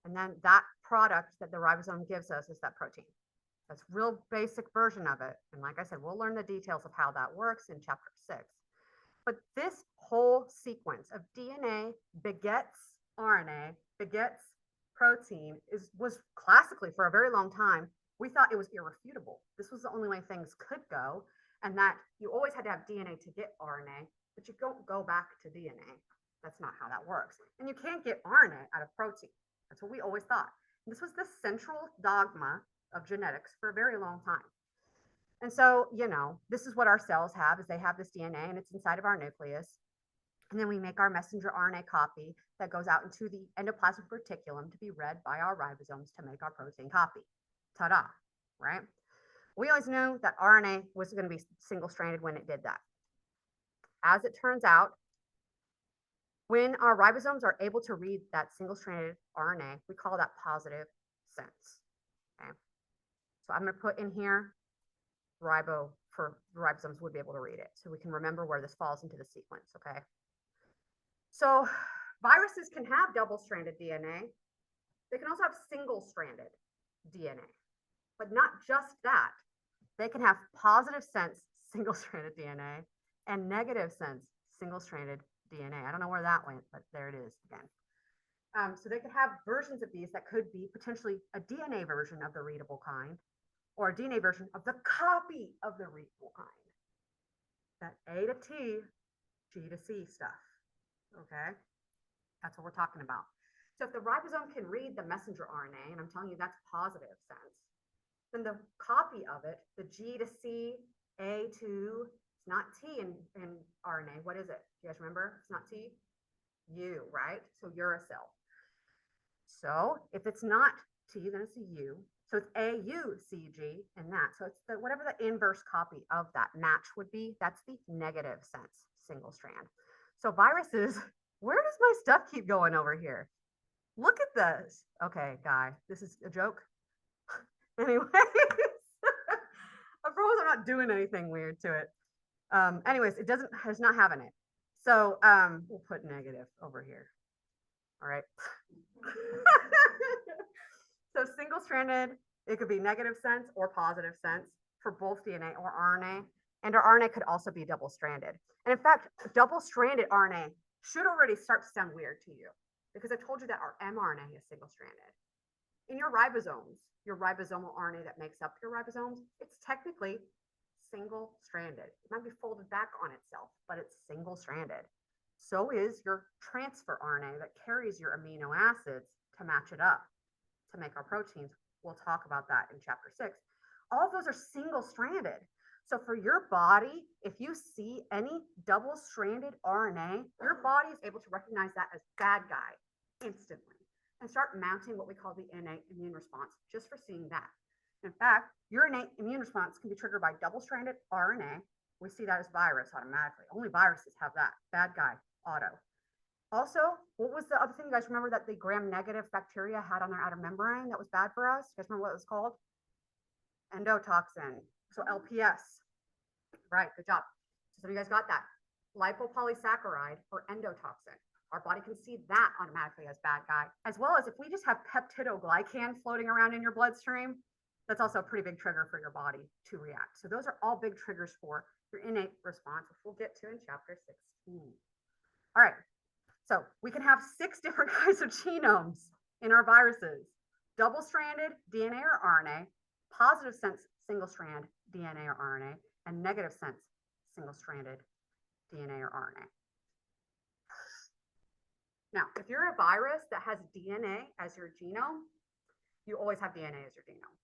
and then that product that the ribosome gives us is that protein. That's real basic version of it. And like I said, we'll learn the details of how that works in chapter 6. But this whole sequence of DNA begets RNA, begets protein was classically for a very long time, we thought it was irrefutable. This was the only way things could go, and that you always had to have DNA to get RNA, but you don't go back to DNA. That's not how that works. And you can't get RNA out of protein. That's what we always thought. And this was the central dogma of genetics for a very long time. And so, you know, this is what our cells have, is they have this DNA and it's inside of our nucleus. And then we make our messenger RNA copy that goes out into the endoplasmic reticulum to be read by our ribosomes to make our protein copy. Ta-da, right? We always knew that RNA was going to be single-stranded when it did that. As it turns out, when our ribosomes are able to read that single-stranded RNA, we call that positive sense. Okay. So I'm going to put in here ribo for the ribosomes would be able to read it, so we can remember where this falls into the sequence. Okay. So viruses can have double-stranded DNA. They can also have single-stranded DNA, but not just that. They can have positive sense single-stranded DNA and negative sense single-stranded DNA. I don't know where that went, but there it is again. So they could have versions of these that could be potentially a DNA version of the readable kind, or a DNA version of the copy of the readable kind. That A to T, G to C stuff. Okay, that's what we're talking about. So if the ribosome can read the messenger RNA, and I'm telling you that's positive sense, then the copy of it, the G to C, A to, it's not T in RNA. What is it? Do you guys remember? It's not T, U, right? So uracil. So if it's not T, then it's a U. So it's AUCG in that. So it's the whatever the inverse copy of that match would be, that's the negative sense single strand. So viruses, where does my stuff keep going over here? Look at this. Okay, guy, this is a joke. Anyways, I promise I'm not doing anything weird to it. Anyways, it's not having it. So we'll put negative over here. All right. So single-stranded, it could be negative sense or positive sense for both DNA or RNA. And our RNA could also be double-stranded. And in fact, double-stranded RNA should already start to sound weird to you because I told you that our mRNA is single-stranded. In your ribosomes, your ribosomal RNA that makes up your ribosomes, it's technically single-stranded. It might be folded back on itself, but it's single-stranded. So is your transfer RNA that carries your amino acids to match it up to make our proteins. We'll talk about that in chapter 6. All of those are single-stranded. So for your body, if you see any double-stranded RNA, your body is able to recognize that as bad guy instantly and start mounting what we call the innate immune response just for seeing that. In fact, your innate immune response can be triggered by double-stranded RNA. We see that as virus automatically. Only viruses have that. Bad guy, auto. Also, what was the other thing you guys remember that the gram-negative bacteria had on their outer membrane that was bad for us? You guys remember what it was called? Endotoxin. So LPS. Right, good job. So some of you guys got that. Lipopolysaccharide or endotoxin. Our body can see that automatically as bad guy. As well as if we just have peptidoglycan floating around in your bloodstream, that's also a pretty big trigger for your body to react. So those are all big triggers for your innate response, which we'll get to in chapter 16. All right. So we can have 6 different kinds of genomes in our viruses. Double-stranded DNA or RNA, positive sense single-strand DNA or RNA, and negative sense single-stranded DNA or RNA. Now, if you're a virus that has DNA as your genome, you always have DNA as your genome.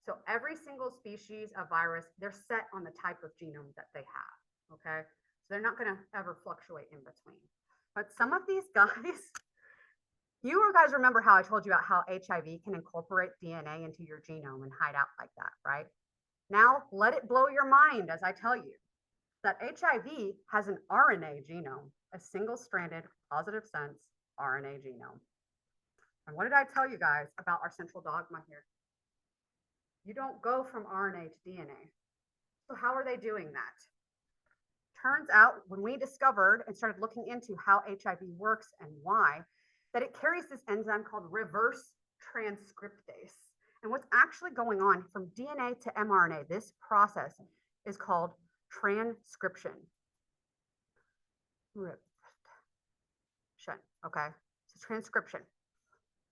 So every single species of virus, they're set on the type of genome that they have, okay? So they're not gonna ever fluctuate in between. But some of these guys, you guys remember how I told you about how HIV can incorporate DNA into your genome and hide out like that, right? Now, let it blow your mind as I tell you that HIV has an RNA genome, a single-stranded positive sense RNA genome. And what did I tell you guys about our central dogma here? You don't go from RNA to DNA. So how are they doing that? Turns out when we discovered and started looking into how HIV works and why, that it carries this enzyme called reverse transcriptase. And what's actually going on from DNA to mRNA, this process is called transcription. Okay, so transcription.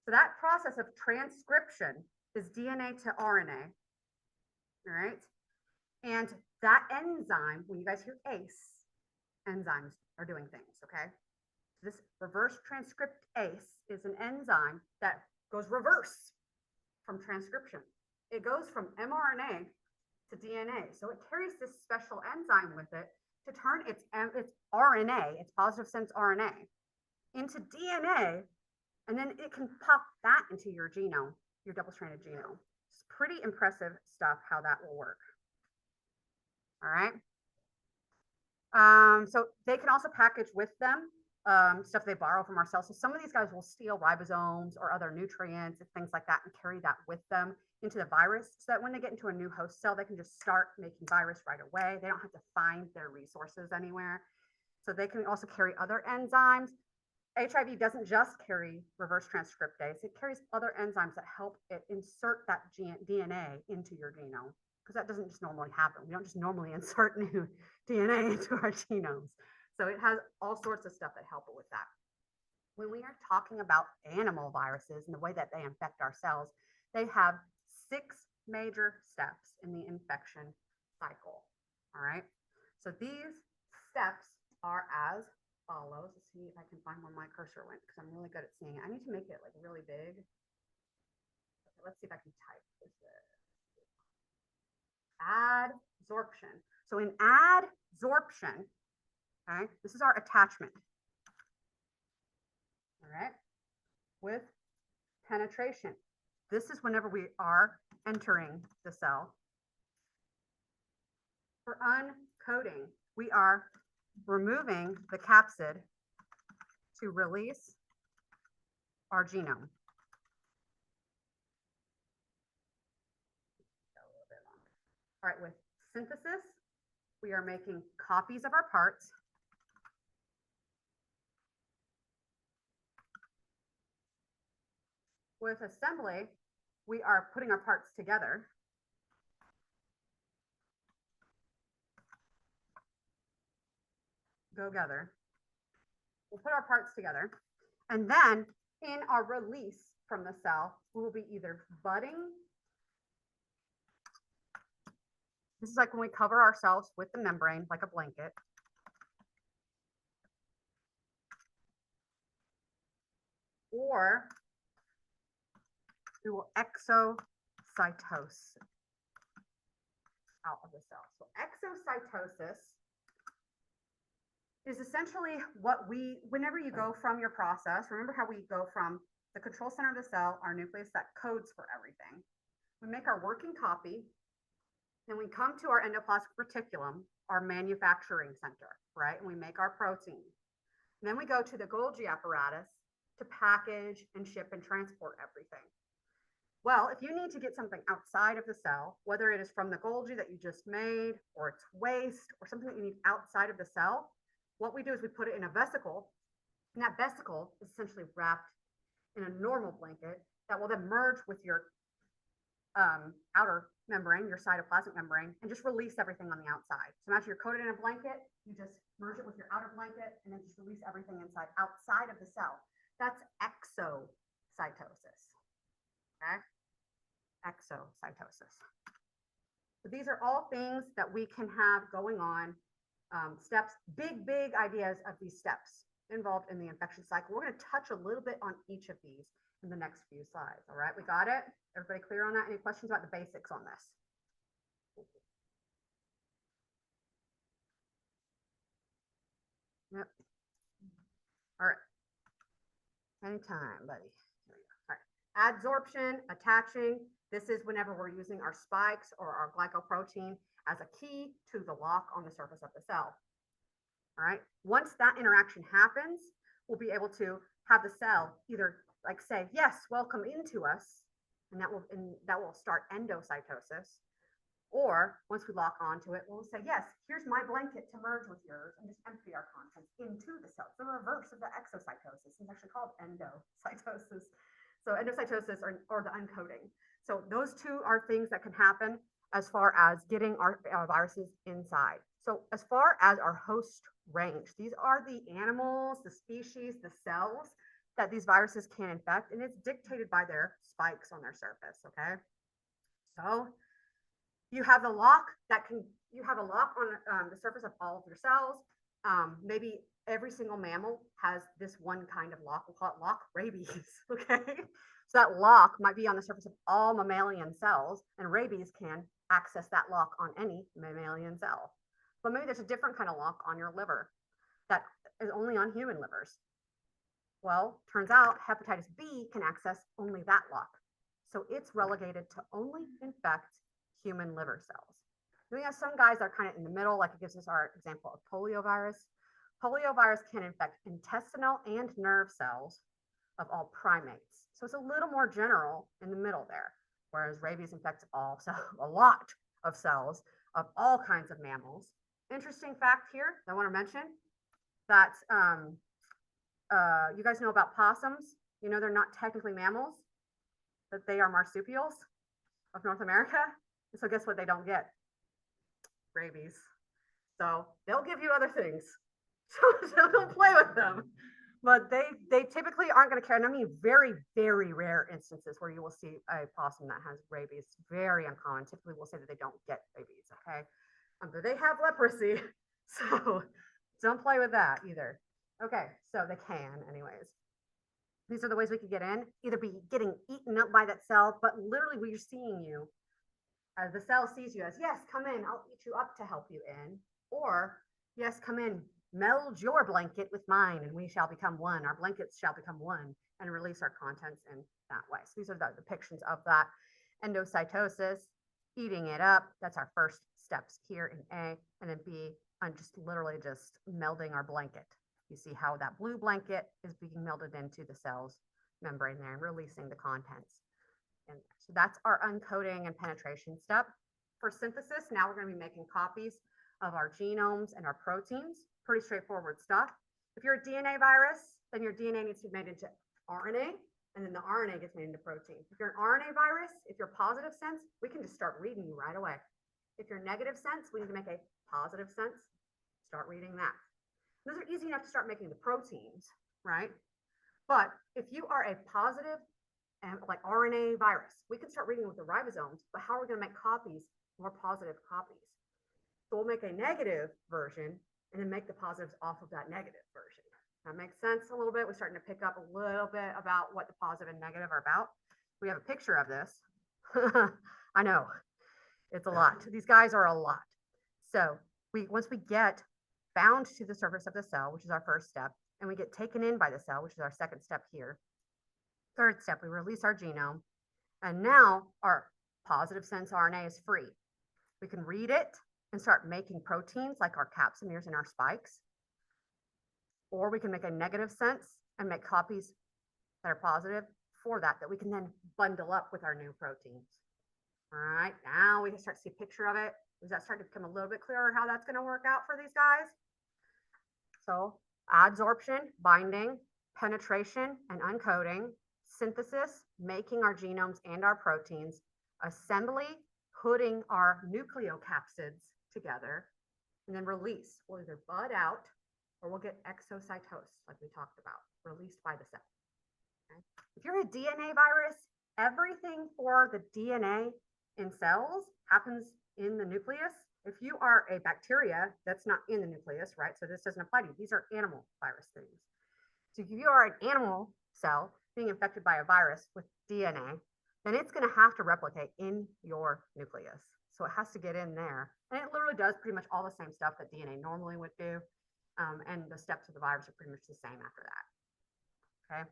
So that process of transcription is DNA to RNA, all right? And that enzyme, when you guys hear ACE, enzymes are doing things, okay? This reverse transcriptase is an enzyme that goes reverse from transcription. It goes from mRNA to DNA. So it carries this special enzyme with it to turn its RNA, its positive sense RNA, into DNA, and then it can pop that into your genome, your double-stranded genome. It's pretty impressive stuff how that will work. All right. So they can also package with them stuff they borrow from our cells. So some of these guys will steal ribosomes or other nutrients and things like that and carry that with them into the virus so that when they get into a new host cell, they can just start making virus right away. They don't have to find their resources anywhere. So they can also carry other enzymes. HIV doesn't just carry reverse transcriptase. It carries other enzymes that help it insert that DNA into your genome, because that doesn't just normally happen. We don't just normally insert new DNA into our genomes. So it has all sorts of stuff that help it with that. When we are talking about animal viruses and the way that they infect our cells, they have 6 major steps in the infection cycle. All right. So these steps are as follows. Let's see if I can find where my cursor went because I'm really good at seeing it. I need to make it like really big. Okay, let's see if I can type this. Adsorption. So in adsorption, okay, this is our attachment. All right. With penetration. This is whenever we are entering the cell. For uncoating, we are removing the capsid to release our genome. All right, with synthesis, we are making copies of our parts. With assembly, we are putting our parts together. Go together. We'll put our parts together. And then in our release from the cell, we will be either budding. This is like when we cover ourselves with the membrane, like a blanket. Or we will exocytose out of the cell. So exocytosis is essentially what whenever you go from your process, remember how we go from the control center of the cell, our nucleus that codes for everything. We make our working copy, then we come to our endoplasmic reticulum, our manufacturing center, right? And we make our protein. And then we go to the Golgi apparatus to package and ship and transport everything. Well, if you need to get something outside of the cell, whether it is from the Golgi that you just made, or it's waste, or something that you need outside of the cell, what we do is we put it in a vesicle, and that vesicle is essentially wrapped in a normal blanket that will then merge with your outer membrane, your cytoplasmic membrane, and just release everything on the outside. So imagine you're coated in a blanket, you just merge it with your outer blanket, and then just release everything outside of the cell. That's exocytosis. Okay? Exocytosis. So these are all things that we can have going on. Steps, big ideas of these steps involved in the infection cycle. We're going to touch a little bit on each of these in the next few slides. All right, we got it? Everybody clear on that? Any questions about the basics on this? Yep. All right. Anytime, buddy. Here we go. All right. Adsorption, attaching. This is whenever we're using our spikes or our glycoprotein as a key to the lock on the surface of the cell. All right. Once that interaction happens, we'll be able to have the cell either like say, yes, welcome into us, and that will start endocytosis. Or once we lock onto it, we'll say, yes, here's my blanket to merge with yours and just empty our contents into the cell. The reverse of the exocytosis is actually called endocytosis. So endocytosis or the uncoating. So those two are things that can happen as far as getting our viruses inside. So as far as our host range, these are the animals, the species, the cells that these viruses can infect, and it's dictated by their spikes on their surface, okay? So you have a lock on the surface of all of your cells. Maybe every single mammal has this one kind of lock. We'll call it lock rabies, okay? So that lock might be on the surface of all mammalian cells, and rabies can access that lock on any mammalian cell. But maybe there's a different kind of lock on your liver that is only on human livers. Well, turns out hepatitis B can access only that lock. So it's relegated to only infect human liver cells. Then we have some guys that are kind of in the middle, like it gives us our example of poliovirus. Poliovirus can infect intestinal and nerve cells of all primates. So it's a little more general in the middle there, whereas rabies infects a lot of cells of all kinds of mammals. Interesting fact here that I want to mention that you guys know about possums. You know they're not technically mammals, but they are marsupials of North America. And so guess what they don't get? Rabies. So they'll give you other things. So don't play with them. But they typically aren't going to care. And I mean, very, very rare instances where you will see a possum that has rabies. Very uncommon. Typically, we'll say that they don't get rabies. Okay, but they have leprosy, so don't play with that either. Okay, so they can, anyways. These are the ways we could get in. Either be getting eaten up by that cell, but literally we're seeing you. The cell sees you as, yes, come in, I'll eat you up to help you in. Or, yes, come in, meld your blanket with mine and we shall become one. Our blankets shall become one and release our contents in that way. So these are the depictions of that. Endocytosis, eating it up. That's our first steps here in A. And then B, I'm just literally just melding our blanket. You see how that blue blanket is being melded into the cell's membrane there and releasing the contents. And so that's our uncoating and penetration step. For synthesis, now we're going to be making copies of our genomes and our proteins. Pretty straightforward stuff. If you're a DNA virus, then your DNA needs to be made into RNA, and then the RNA gets made into protein. If you're an RNA virus, if you're positive sense, we can just start reading you right away. If you're negative sense, we need to make a positive sense. Start reading that. Those are easy enough to start making the proteins, right? But if you are a positive and like RNA virus, we can start reading with the ribosomes, but how are we going to make copies, more positive copies? So we'll make a negative version and then make the positives off of that negative version. That makes sense a little bit. We're starting to pick up a little bit about what the positive and negative are about. We have a picture of this. I know, it's a lot. These guys are a lot. So once we get bound to the surface of the cell, which is our first step, and we get taken in by the cell, which is our second step here. Third step, we release our genome, and now our positive sense RNA is free. We can read it and start making proteins like our capsomeres and our spikes, or we can make a negative sense and make copies that are positive for that we can then bundle up with our new proteins. All right, now we can start to see a picture of it. Does that start to become a little bit clearer how that's going to work out for these guys? So adsorption, binding, penetration, and uncoating, synthesis, making our genomes and our proteins, assembly, putting our nucleocapsids together, and then release. We'll either bud out or we'll get exocytosis, like we talked about, released by the cell. Okay? If you're a DNA virus, everything for the DNA in cells happens in the nucleus. If you are a bacteria, that's not in the nucleus, right? So this doesn't apply to you. These are animal virus things. So if you are an animal cell being infected by a virus with DNA, then it's going to have to replicate in your nucleus. So it has to get in there. And it literally does pretty much all the same stuff that DNA normally would do. And the steps of the virus are pretty much the same after that. Okay.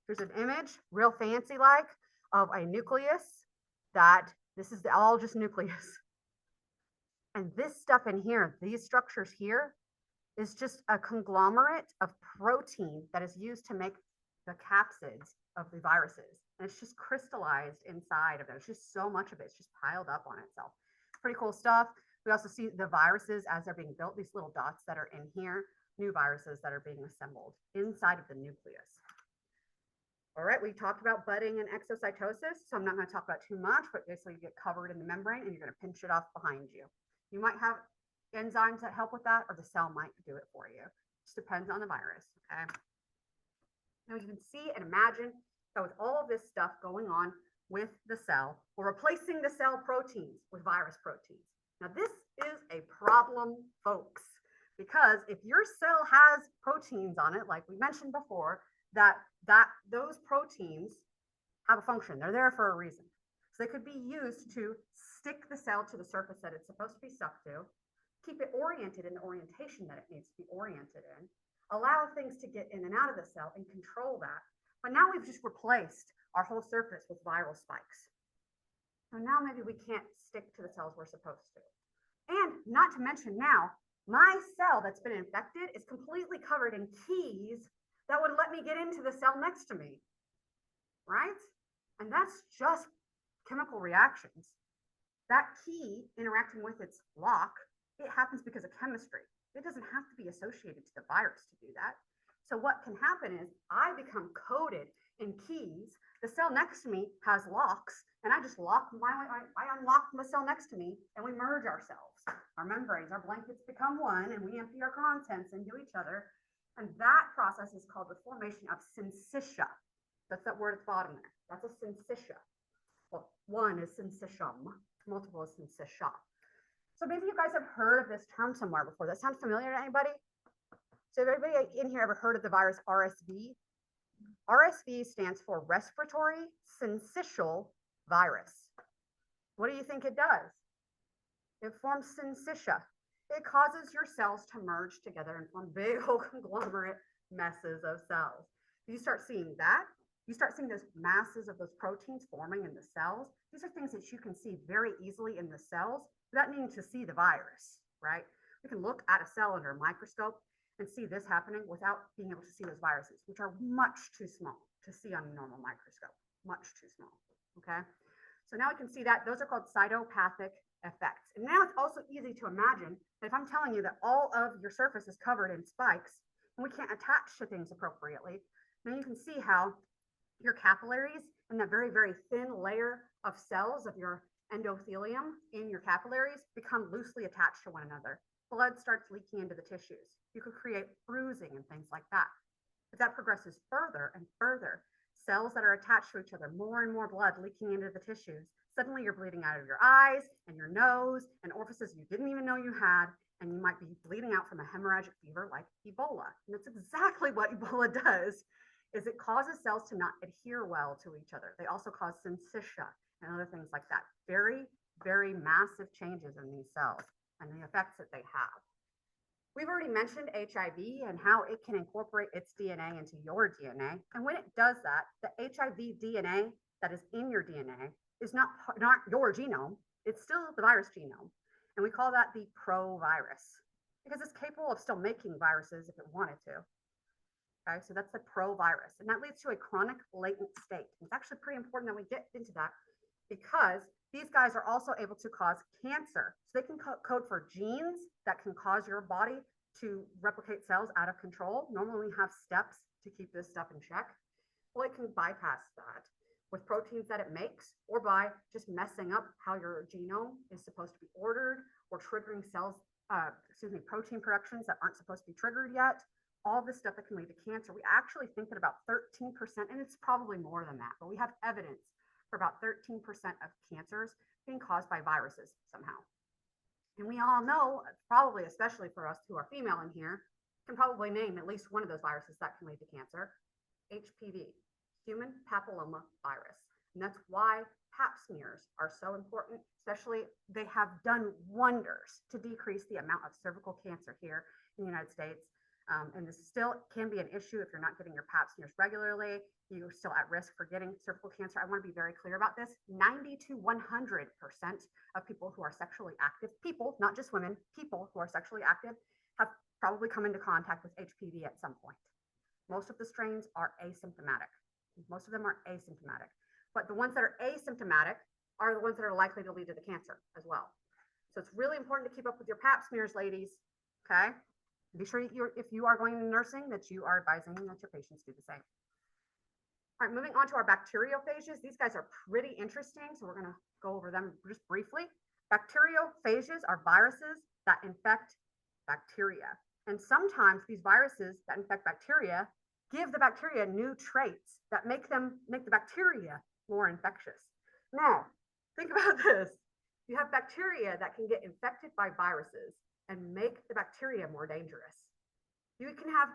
Here's an image, real fancy like, of a nucleus that this is all just nucleus. And this stuff in here, these structures here, is just a conglomerate of protein that is used to make the capsids of the viruses. And it's just crystallized inside of it. It's just so much of it. It's just piled up on itself. Pretty cool stuff. We also see the viruses as they're being built, these little dots that are in here, new viruses that are being assembled inside of the nucleus. All right, we talked about budding and exocytosis, so I'm not going to talk about too much, but basically you get covered in the membrane and you're going to pinch it off behind you. You might have enzymes that help with that, or the cell might do it for you. It just depends on the virus, okay? Now you can see and imagine that with all of this stuff going on with the cell, we're replacing the cell proteins with virus proteins. Now this is a problem, folks, because if your cell has proteins on it, like we mentioned before, those proteins have a function. They're there for a reason. So they could be used to stick the cell to the surface that it's supposed to be stuck to, keep it oriented in the orientation that it needs to be oriented in, allow things to get in and out of the cell and control that. But now we've just replaced our whole surface with viral spikes. So now maybe we can't stick to the cells we're supposed to. And not to mention now, my cell that's been infected is completely covered in keys that would let me get into the cell next to me, right? And that's just chemical reactions. That key interacting with its lock, it happens because of chemistry. It doesn't have to be associated to the virus to do that. So what can happen is I become coated in keys. The cell next to me has locks and I just I unlock the cell next to me and we merge ourselves. Our membranes, our blankets become one and we empty our contents into each other. And that process is called the formation of syncytia. That's that word at the bottom there. That's a syncytia. Well, one is syncytium, multiple is syncytia. So maybe you guys have heard of this term somewhere before. That sound familiar to anybody? So everybody in here ever heard of the virus RSV? RSV stands for respiratory syncytial virus. What do you think it does? It forms syncytia. It causes your cells to merge together and form big old conglomerate messes of cells. You start seeing that. You start seeing those masses of those proteins forming in the cells. These are things that you can see very easily in the cells without needing to see the virus, right? We can look at a cell under a microscope and see this happening without being able to see those viruses, which are much too small to see on a normal microscope, much too small, okay? So now we can see that those are called cytopathic effects. And now it's also easy to imagine that if I'm telling you that all of your surface is covered in spikes and we can't attach to things appropriately, then you can see how your capillaries and that very, very thin layer of cells of your endothelium in your capillaries become loosely attached to one another. Blood starts leaking into the tissues. You could create bruising and things like that. If that progresses further and further, cells that are attached to each other, more and more blood leaking into the tissues, suddenly you're bleeding out of your eyes and your nose and orifices you didn't even know you had, and you might be bleeding out from a hemorrhagic fever like Ebola. And that's exactly what Ebola does, is it causes cells to not adhere well to each other. They also cause syncytia and other things like that. Very, very massive changes in these cells and the effects that they have. We've already mentioned HIV and how it can incorporate its DNA into your DNA. And when it does that, the HIV DNA that is in your DNA is not your genome. It's still the virus genome. And we call that the provirus because it's capable of still making viruses if it wanted to. Okay, so that's the provirus. And that leads to a chronic latent state. It's actually pretty important that we get into that because these guys are also able to cause cancer. So they can code for genes that can cause your body to replicate cells out of control. Normally we have steps to keep this stuff in check. Well, it can bypass that with proteins that it makes or by just messing up how your genome is supposed to be ordered or triggering protein productions that aren't supposed to be triggered yet. All this stuff that can lead to cancer. We actually think that about 13%, and it's probably more than that, but we have evidence for about 13% of cancers being caused by viruses somehow. And we all know, probably especially for us who are female in here, can probably name at least one of those viruses that can lead to cancer, HPV, human papilloma virus. And that's why pap smears are so important, especially they have done wonders to decrease the amount of cervical cancer here in the United States. And this still can be an issue if you're not getting your pap smears regularly. You're still at risk for getting cervical cancer. I want to be very clear about this. 90 to 100% of people who are sexually active, people, not just women, people who are sexually active have probably come into contact with HPV at some point. Most of the strains are asymptomatic. Most of them are asymptomatic. But the ones that are asymptomatic are the ones that are likely to lead to the cancer as well. So it's really important to keep up with your pap smears, ladies, okay? Be sure if you are going into nursing that you are advising that your patients do the same. All right, moving on to our bacteriophages. These guys are pretty interesting, so we're going to go over them just briefly. Bacteriophages are viruses that infect bacteria. And sometimes these viruses that infect bacteria give the bacteria new traits that make the bacteria more infectious. Now, think about this. You have bacteria that can get infected by viruses and make the bacteria more dangerous. You can have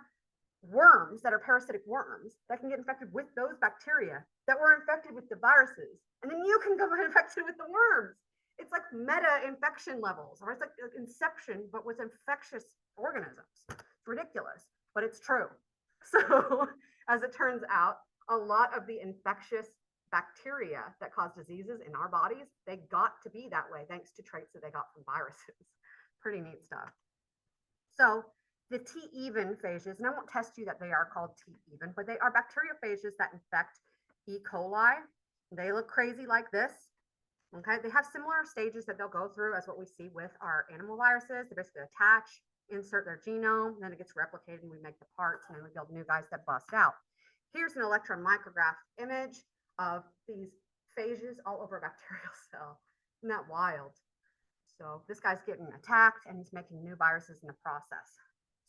worms that are parasitic worms that can get infected with those bacteria that were infected with the viruses. And then you can go infected with the worms. It's like meta infection levels, or it's like inception, but with infectious organisms. It's ridiculous, but it's true. So as it turns out, a lot of the infectious bacteria that cause diseases in our bodies, they got to be that way thanks to traits that they got from viruses. Pretty neat stuff. So the T-even phages, and I won't test you that they are called T-even, but they are bacteriophages that infect E. coli. They look crazy like this. Okay, they have similar stages that they'll go through as what we see with our animal viruses. They basically attach, insert their genome, then it gets replicated and we make the parts and then we build new guys that bust out. Here's an electron micrograph image of these phages all over a bacterial cell. Isn't that wild? So this guy's getting attacked and he's making new viruses in the process.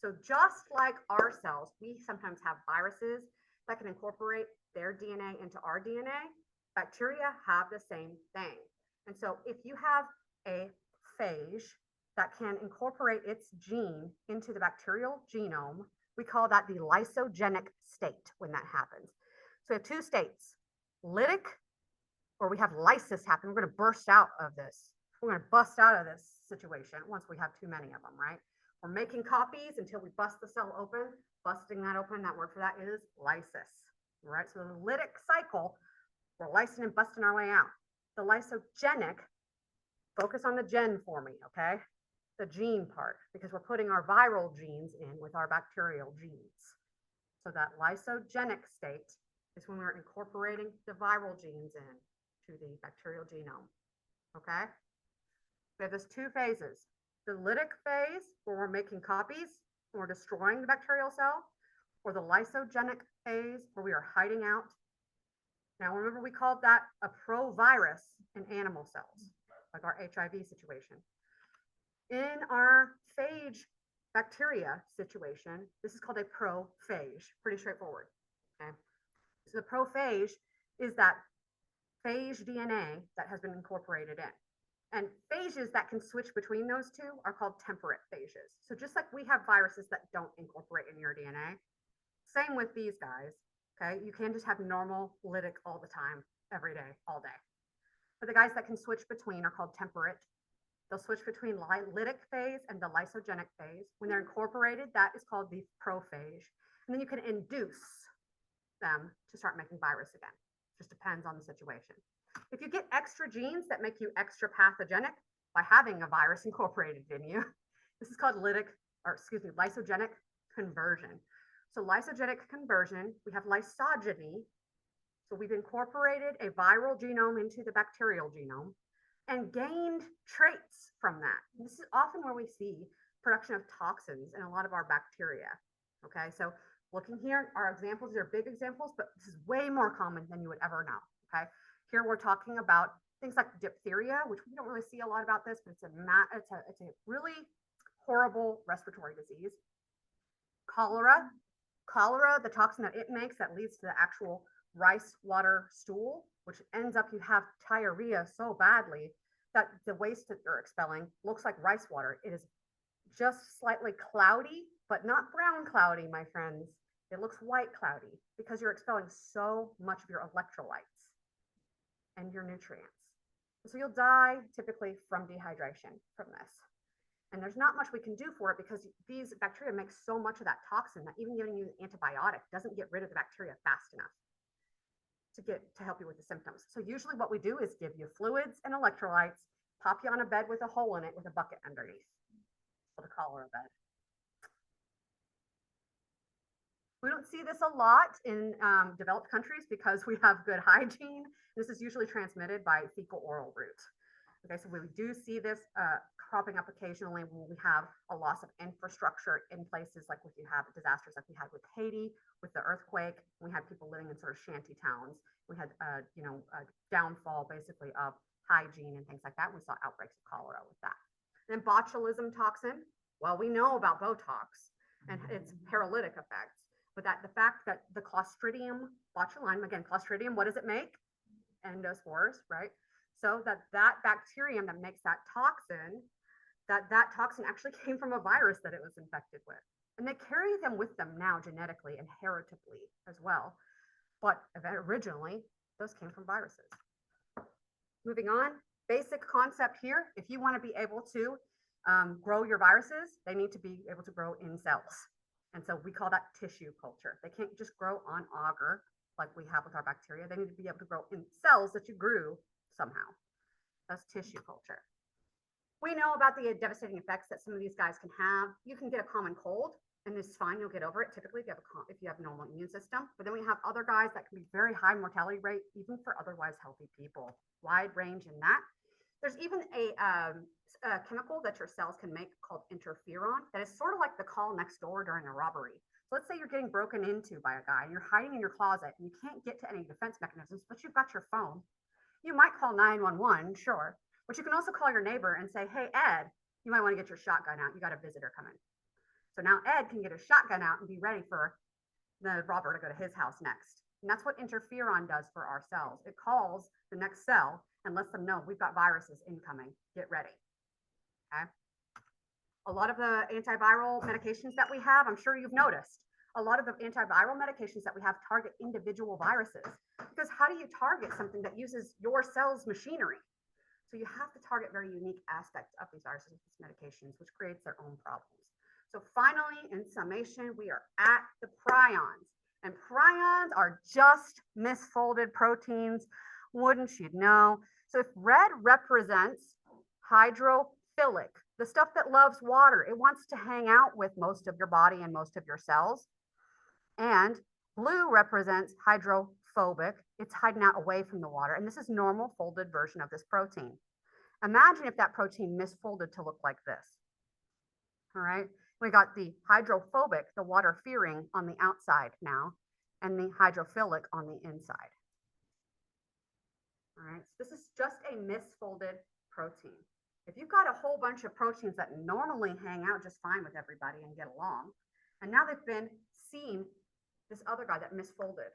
So just like our cells, we sometimes have viruses that can incorporate their DNA into our DNA. Bacteria have the same thing. And so if you have a phage that can incorporate its gene into the bacterial genome, we call that the lysogenic state when that happens. So we have two states, lytic, or we have lysis happen. We're going to burst out of this. We're going to bust out of this situation once we have too many of them, right? We're making copies until we bust the cell open. Busting that open, that word for that is lysis, right? So the lytic cycle, we're lysing and busting our way out. The lysogenic, focus on the gen for me, okay? The gene part, because we're putting our viral genes in with our bacterial genes. So that lysogenic state is when we're incorporating the viral genes in to the bacterial genome, okay? We have those two phases. The lytic phase, where we're making copies and we're destroying the bacterial cell, or the lysogenic phase, where we are hiding out. Now, remember we called that a provirus in animal cells, like our HIV situation. In our phage bacteria situation, this is called a prophage, pretty straightforward, okay? So the prophage is that phage DNA that has been incorporated in. And phages that can switch between those two are called temperate phages. So just like we have viruses that don't incorporate in your DNA, same with these guys, okay? You can't just have normal lytic all the time, every day, all day. But the guys that can switch between are called temperate. They'll switch between lytic phase and the lysogenic phase. When they're incorporated, that is called the prophage. And then you can induce them to start making virus again. Just depends on the situation. If you get extra genes that make you extra pathogenic by having a virus incorporated in you, this is called lysogenic conversion. So lysogenic conversion, we have lysogeny. So we've incorporated a viral genome into the bacterial genome and gained traits from that. And this is often where we see production of toxins in a lot of our bacteria. Okay, so looking here, our examples, these are big examples, but this is way more common than you would ever know. Okay, here we're talking about things like diphtheria, which we don't really see a lot about this, but it's a really horrible respiratory disease. Cholera, the toxin that it makes that leads to the actual rice water stool, which ends up you have diarrhea so badly that the waste that you're expelling looks like rice water. It is just slightly cloudy, but not brown cloudy, my friends. It looks white cloudy because you're expelling so much of your electrolytes and your nutrients. So you'll die typically from dehydration from this. And there's not much we can do for it because these bacteria make so much of that toxin that even giving you an antibiotic doesn't get rid of the bacteria fast enough to help you with the symptoms. So usually what we do is give you fluids and electrolytes, pop you on a bed with a hole in it with a bucket underneath. Called a cholera bed. We don't see this a lot in developed countries because we have good hygiene. This is usually transmitted by fecal oral route. Okay, so we do see this cropping up occasionally when we have a loss of infrastructure in places like if you have disasters like we had with Haiti, with the earthquake. We had people living in sort of shanty towns. We had, a downfall basically of hygiene and things like that. We saw outbreaks of cholera with that. And then botulism toxin. Well, we know about Botox and its paralytic effects, but the fact that the Clostridium botulinum, again, Clostridium, what does it make? Endospores, right? So that bacterium that makes that toxin actually came from a virus that it was infected with. And they carry them with them now genetically and heritably as well. But originally, those came from viruses. Moving on, basic concept here. If you want to be able to grow your viruses, they need to be able to grow in cells. And so we call that tissue culture. They can't just grow on agar like we have with our bacteria. They need to be able to grow in cells that you grew somehow. That's tissue culture. We know about the devastating effects that some of these guys can have. You can get a common cold, and this is fine. You'll get over it typically if you have a normal immune system. But then we have other guys that can be very high mortality rate, even for otherwise healthy people. Wide range in that. There's even a chemical that your cells can make called interferon that is sort of like the call next door during a robbery. So let's say you're getting broken into by a guy and you're hiding in your closet and you can't get to any defense mechanisms, but you've got your phone. You might call 911, sure, but you can also call your neighbor and say, hey, Ed, you might want to get your shotgun out. You got a visitor coming. So now Ed can get his shotgun out and be ready for the robber to go to his house next. And that's what interferon does for our cells. It calls the next cell and lets them know we've got viruses incoming. Get ready. Okay. A lot of the antiviral medications that we have, I'm sure you've noticed, a lot of the antiviral medications that we have target individual viruses. Because how do you target something that uses your cell's machinery? So you have to target very unique aspects of these viruses with these medications, which creates their own problems. So finally, in summation, we are at the prions. And prions are just misfolded proteins, wouldn't you know? So if red represents hydrophilic, the stuff that loves water, it wants to hang out with most of your body and most of your cells. And blue represents hydrophobic, it's hiding out away from the water. And this is normal folded version of this protein. Imagine if that protein misfolded to look like this. All right, we got the hydrophobic, the water fearing on the outside now, and the hydrophilic on the inside. All right, so this is just a misfolded protein. If you've got a whole bunch of proteins that normally hang out just fine with everybody and get along, and now they've been seeing this other guy that misfolded,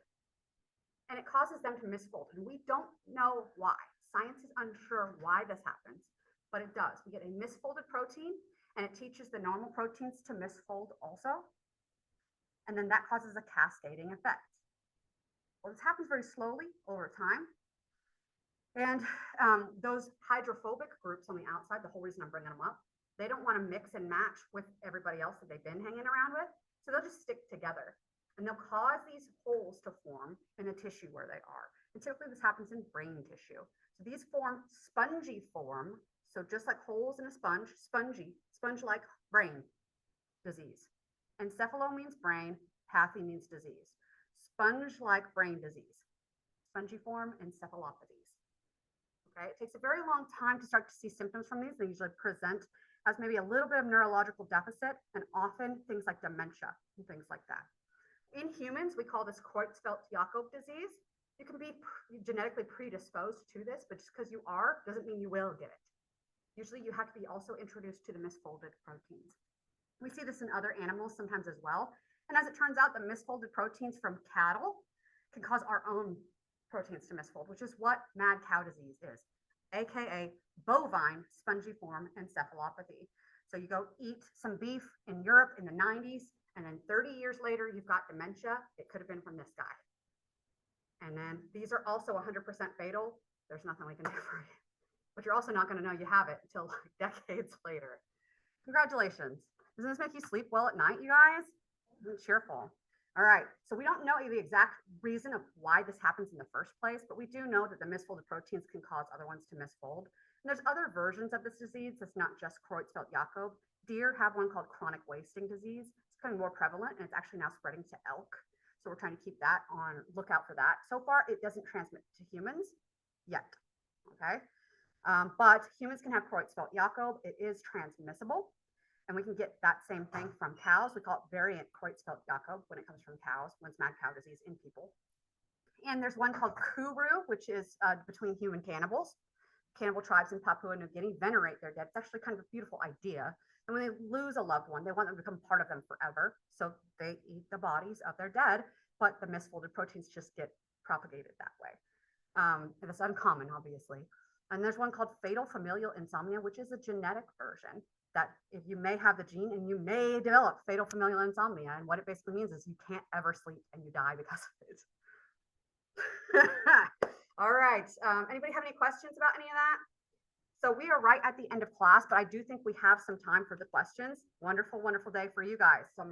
and it causes them to misfold, and we don't know why. Science is unsure why this happens, but it does. We get a misfolded protein, and it teaches the normal proteins to misfold also, and then that causes a cascading effect. Well, this happens very slowly over time, and those hydrophobic groups on the outside, the whole reason I'm bringing them up, they don't want to mix and match with everybody else that they've been hanging around with, so they'll just stick together. And they'll cause these holes to form in the tissue where they are. And typically this happens in brain tissue. So these form spongy form, so just like holes in a sponge, sponge-like brain disease. Encephalo means brain, pathy means disease. Sponge-like brain disease, spongiform encephalopathies. Okay, it takes a very long time to start to see symptoms from these. They usually present as maybe a little bit of neurological deficit and often things like dementia and things like that. In humans, we call this Creutzfeldt-Jakob disease. You can be genetically predisposed to this, but just because you are doesn't mean you will get it. Usually you have to be also introduced to the misfolded proteins. We see this in other animals sometimes as well. And as it turns out, the misfolded proteins from cattle can cause our own proteins to misfold, which is what mad cow disease is, AKA bovine spongiform encephalopathy. So you go eat some beef in Europe in the 90s, and then 30 years later, you've got dementia. It could have been from this guy. And then these are also 100% fatal. There's nothing we can do for you. But you're also not going to know you have it until like decades later. Congratulations. Doesn't this make you sleep well at night, you guys? Cheerful. All right. So we don't know the exact reason of why this happens in the first place, but we do know that the misfolded proteins can cause other ones to misfold. And there's other versions of this disease. It's not just Creutzfeldt-Jakob. Deer have one called chronic wasting disease. It's becoming more prevalent, and it's actually now spreading to elk. So we're trying to keep that on lookout for that. So far, it doesn't transmit to humans yet, okay? But humans can have Creutzfeldt-Jakob. It is transmissible, and we can get that same thing from cows. We call it variant Creutzfeldt-Jakob when it comes from cows, when it's mad cow disease in people. And there's one called Kuru, which is between human cannibals. Cannibal tribes in Papua New Guinea venerate their dead. It's actually kind of a beautiful idea. And when they lose a loved one, they want them to become part of them forever. So they eat the bodies of their dead, but the misfolded proteins just get propagated that way. And it's uncommon, obviously. And there's one called fatal familial insomnia, which is a genetic version that if you may have the gene and you may develop fatal familial insomnia. And what it basically means is you can't ever sleep and you die because of it. All right. Anybody have any questions about any of that? So we are right at the end of class, but I do think we have some time for the questions. Wonderful, wonderful day for you guys. So I'm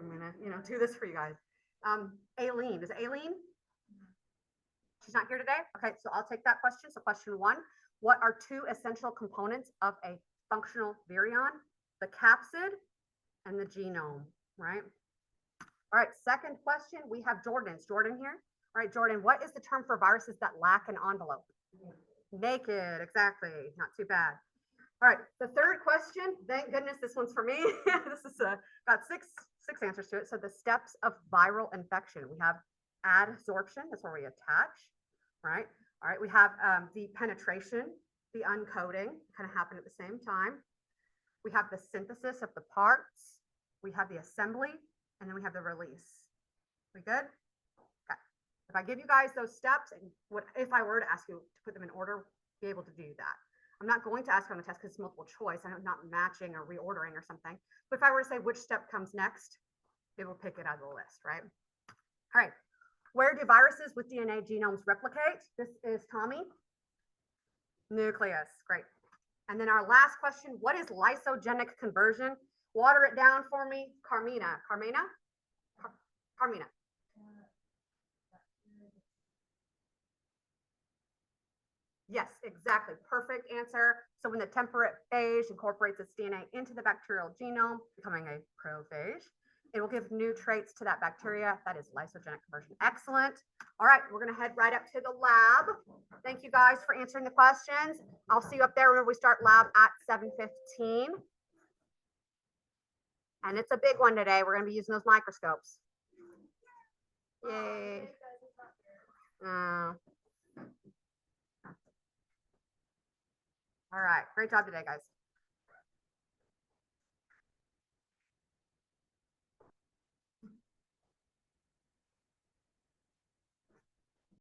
gonna do this for you guys. Aileen, is it Aileen? She's not here today? Okay, so I'll take that question. So question 1, what are 2 essential components of a functional virion? The capsid and the genome, right? All right, second question, we have Jordan. Is Jordan here? All right, Jordan, what is the term for viruses that lack an envelope? Naked, exactly, not too bad. All right, the third question, thank goodness this one's for me. This is got six answers to it. So the steps of viral infection, we have adsorption, that's where we attach, right? All right, we have the penetration, the uncoating, kind of happen at the same time. We have the synthesis of the parts. We have the assembly, and then we have the release. We good? Okay. If I give you guys those steps, and what if I were to ask you to put them in order, be able to do that. I'm not going to ask on the test because it's multiple choice. I'm not matching or reordering or something. But if I were to say which step comes next, it will pick it out of the list, right? All right. Where do viruses with DNA genomes replicate? This is Tommy. Nucleus. Great. And then our last question, what is lysogenic conversion? Water it down for me, Carmina. Carmina? Carmina. Yes, exactly. Perfect answer. So when the temperate phage incorporates its DNA into the bacterial genome, becoming a prophage, it will give new traits to that bacteria. That is lysogenic conversion. Excellent. All right, we're going to head right up to the lab. Thank you guys for answering the questions. I'll see you up there. Remember, we start lab at 7:15. And it's a big one today. We're going to be using those microscopes. Yay. All right. Great job today, guys.